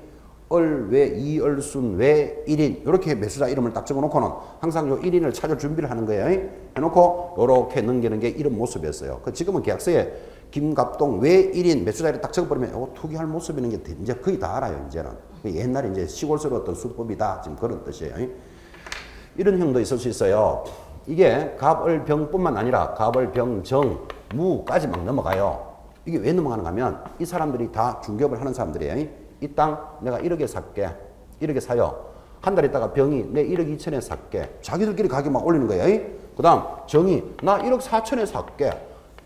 을, 외, 이을순, 외, 1인 이렇게 매수자 이름을 딱 적어놓고는 항상 요 1인을 찾을 준비를 하는 거예요. 해놓고 이렇게 넘기는 게 이런 모습이었어요. 지금은 계약서에 김갑동, 외, 1인 매수자를 딱 적어버리면 이거 투기할 모습이는 게 이제 거의 다 알아요. 이제는 옛날에 이제 시골서로 어떤 수법이다 지금 그런 뜻이에요. 이런 형도 있을 수 있어요. 이게 갑을병뿐만 아니라 갑을병정 무까지 막 넘어가요. 이게 왜 넘어가는가 하면 이 사람들이 다 중개업을 하는 사람들이에요. 이 땅 내가 1억에 살게. 1억에 사요. 한 달 있다가 병이 내 1억 2천에 살게. 자기들끼리 가격 막 올리는 거예요. 그 다음 정이 나 1억 4천에 살게.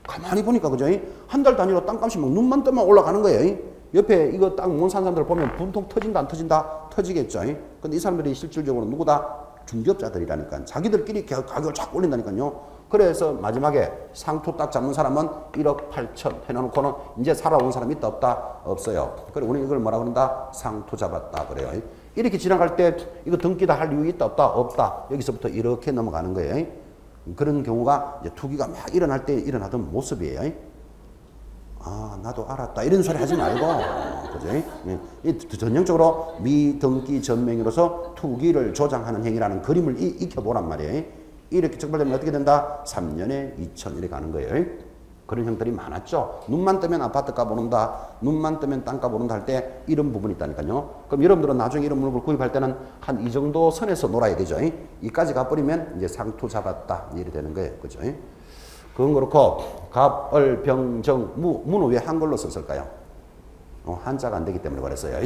가만히 보니까 그죠? 한 달 단위로 땅값이 막 눈만 뜨면 올라가는 거예요. 옆에 이거 땅 못 산 사람들 보면 분통 터진다 안 터진다? 터지겠죠. 근데 이 사람들이 실질적으로 누구다? 중개업자들이라니까. 자기들끼리 가격을 자꾸 올린다니까요. 그래서 마지막에 상투 딱 잡는 사람은 1억 8천 해놓고는 이제 살아온 사람이 있다 없다? 없어요. 그리고 우리는 이걸 뭐라 그런다? 상투 잡았다 그래요. 이렇게 지나갈 때 이거 등기다 할 이유 있다 없다? 없다. 여기서부터 이렇게 넘어가는 거예요. 그런 경우가 이제 투기가 막 일어날 때 일어나던 모습이에요. 아, 나도 알았다. 이런 소리 하지 말고. 그죠? 전형적으로 미등기 전명으로서 투기를 조장하는 행위라는 그림을 익혀보란 말이에요. 이렇게 적발되면 어떻게 된다? 3년에 2천 이렇게 가는 거예요. 그런 형들이 많았죠. 눈만 뜨면 아파트값 오른다. 눈만 뜨면 땅값 오른다 할 때 이런 부분이 있다니까요. 그럼 여러분들은 나중에 이런 물건을 구입할 때는 한 이 정도 선에서 놀아야 되죠. 이까지 가버리면 이제 상투 잡았다. 이렇게 되는 거예요. 그죠? 그건 그렇고 갑, 을, 병, 정, 무. 무는 왜 한글로 썼을까요? 한자가 안 되기 때문에 그랬어요.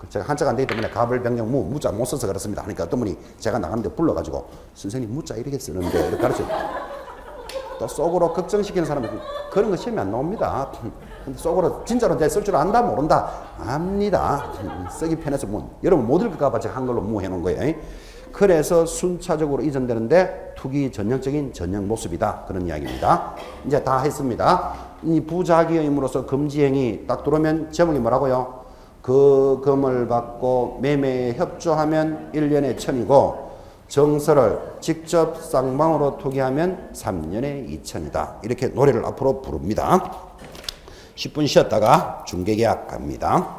제가 한자가 안 되기 때문에 갑을, 병, 정, 무. 무자 못 써서 그렇습니다. 그러니까 어떤 분이 제가 나가는데 불러가지고 선생님 무자 이렇게 쓰는데 이렇게 가르쳐. 또 속으로 걱정시키는 사람은 그런 거 시험에 안 나옵니다. 근데 속으로 진짜로 내 쓸 줄 안다 모른다 압니다. 쓰기 편해서 뭐 여러분 못 읽을까봐 제가 한글로 무 해놓은 거예요. 그래서 순차적으로 이전되는데 투기 전형적인 전형 모습이다 그런 이야기입니다. 이제 다 했습니다. 이 부작위임으로써 금지행위 딱 들어오면 제목이 뭐라고요? 그 금을 받고 매매에 협조하면 1년에 1000이고 정서를 직접 쌍방으로 투기하면 3년에 2000이다. 이렇게 노래를 앞으로 부릅니다. 10분 쉬었다가 중개계약 갑니다.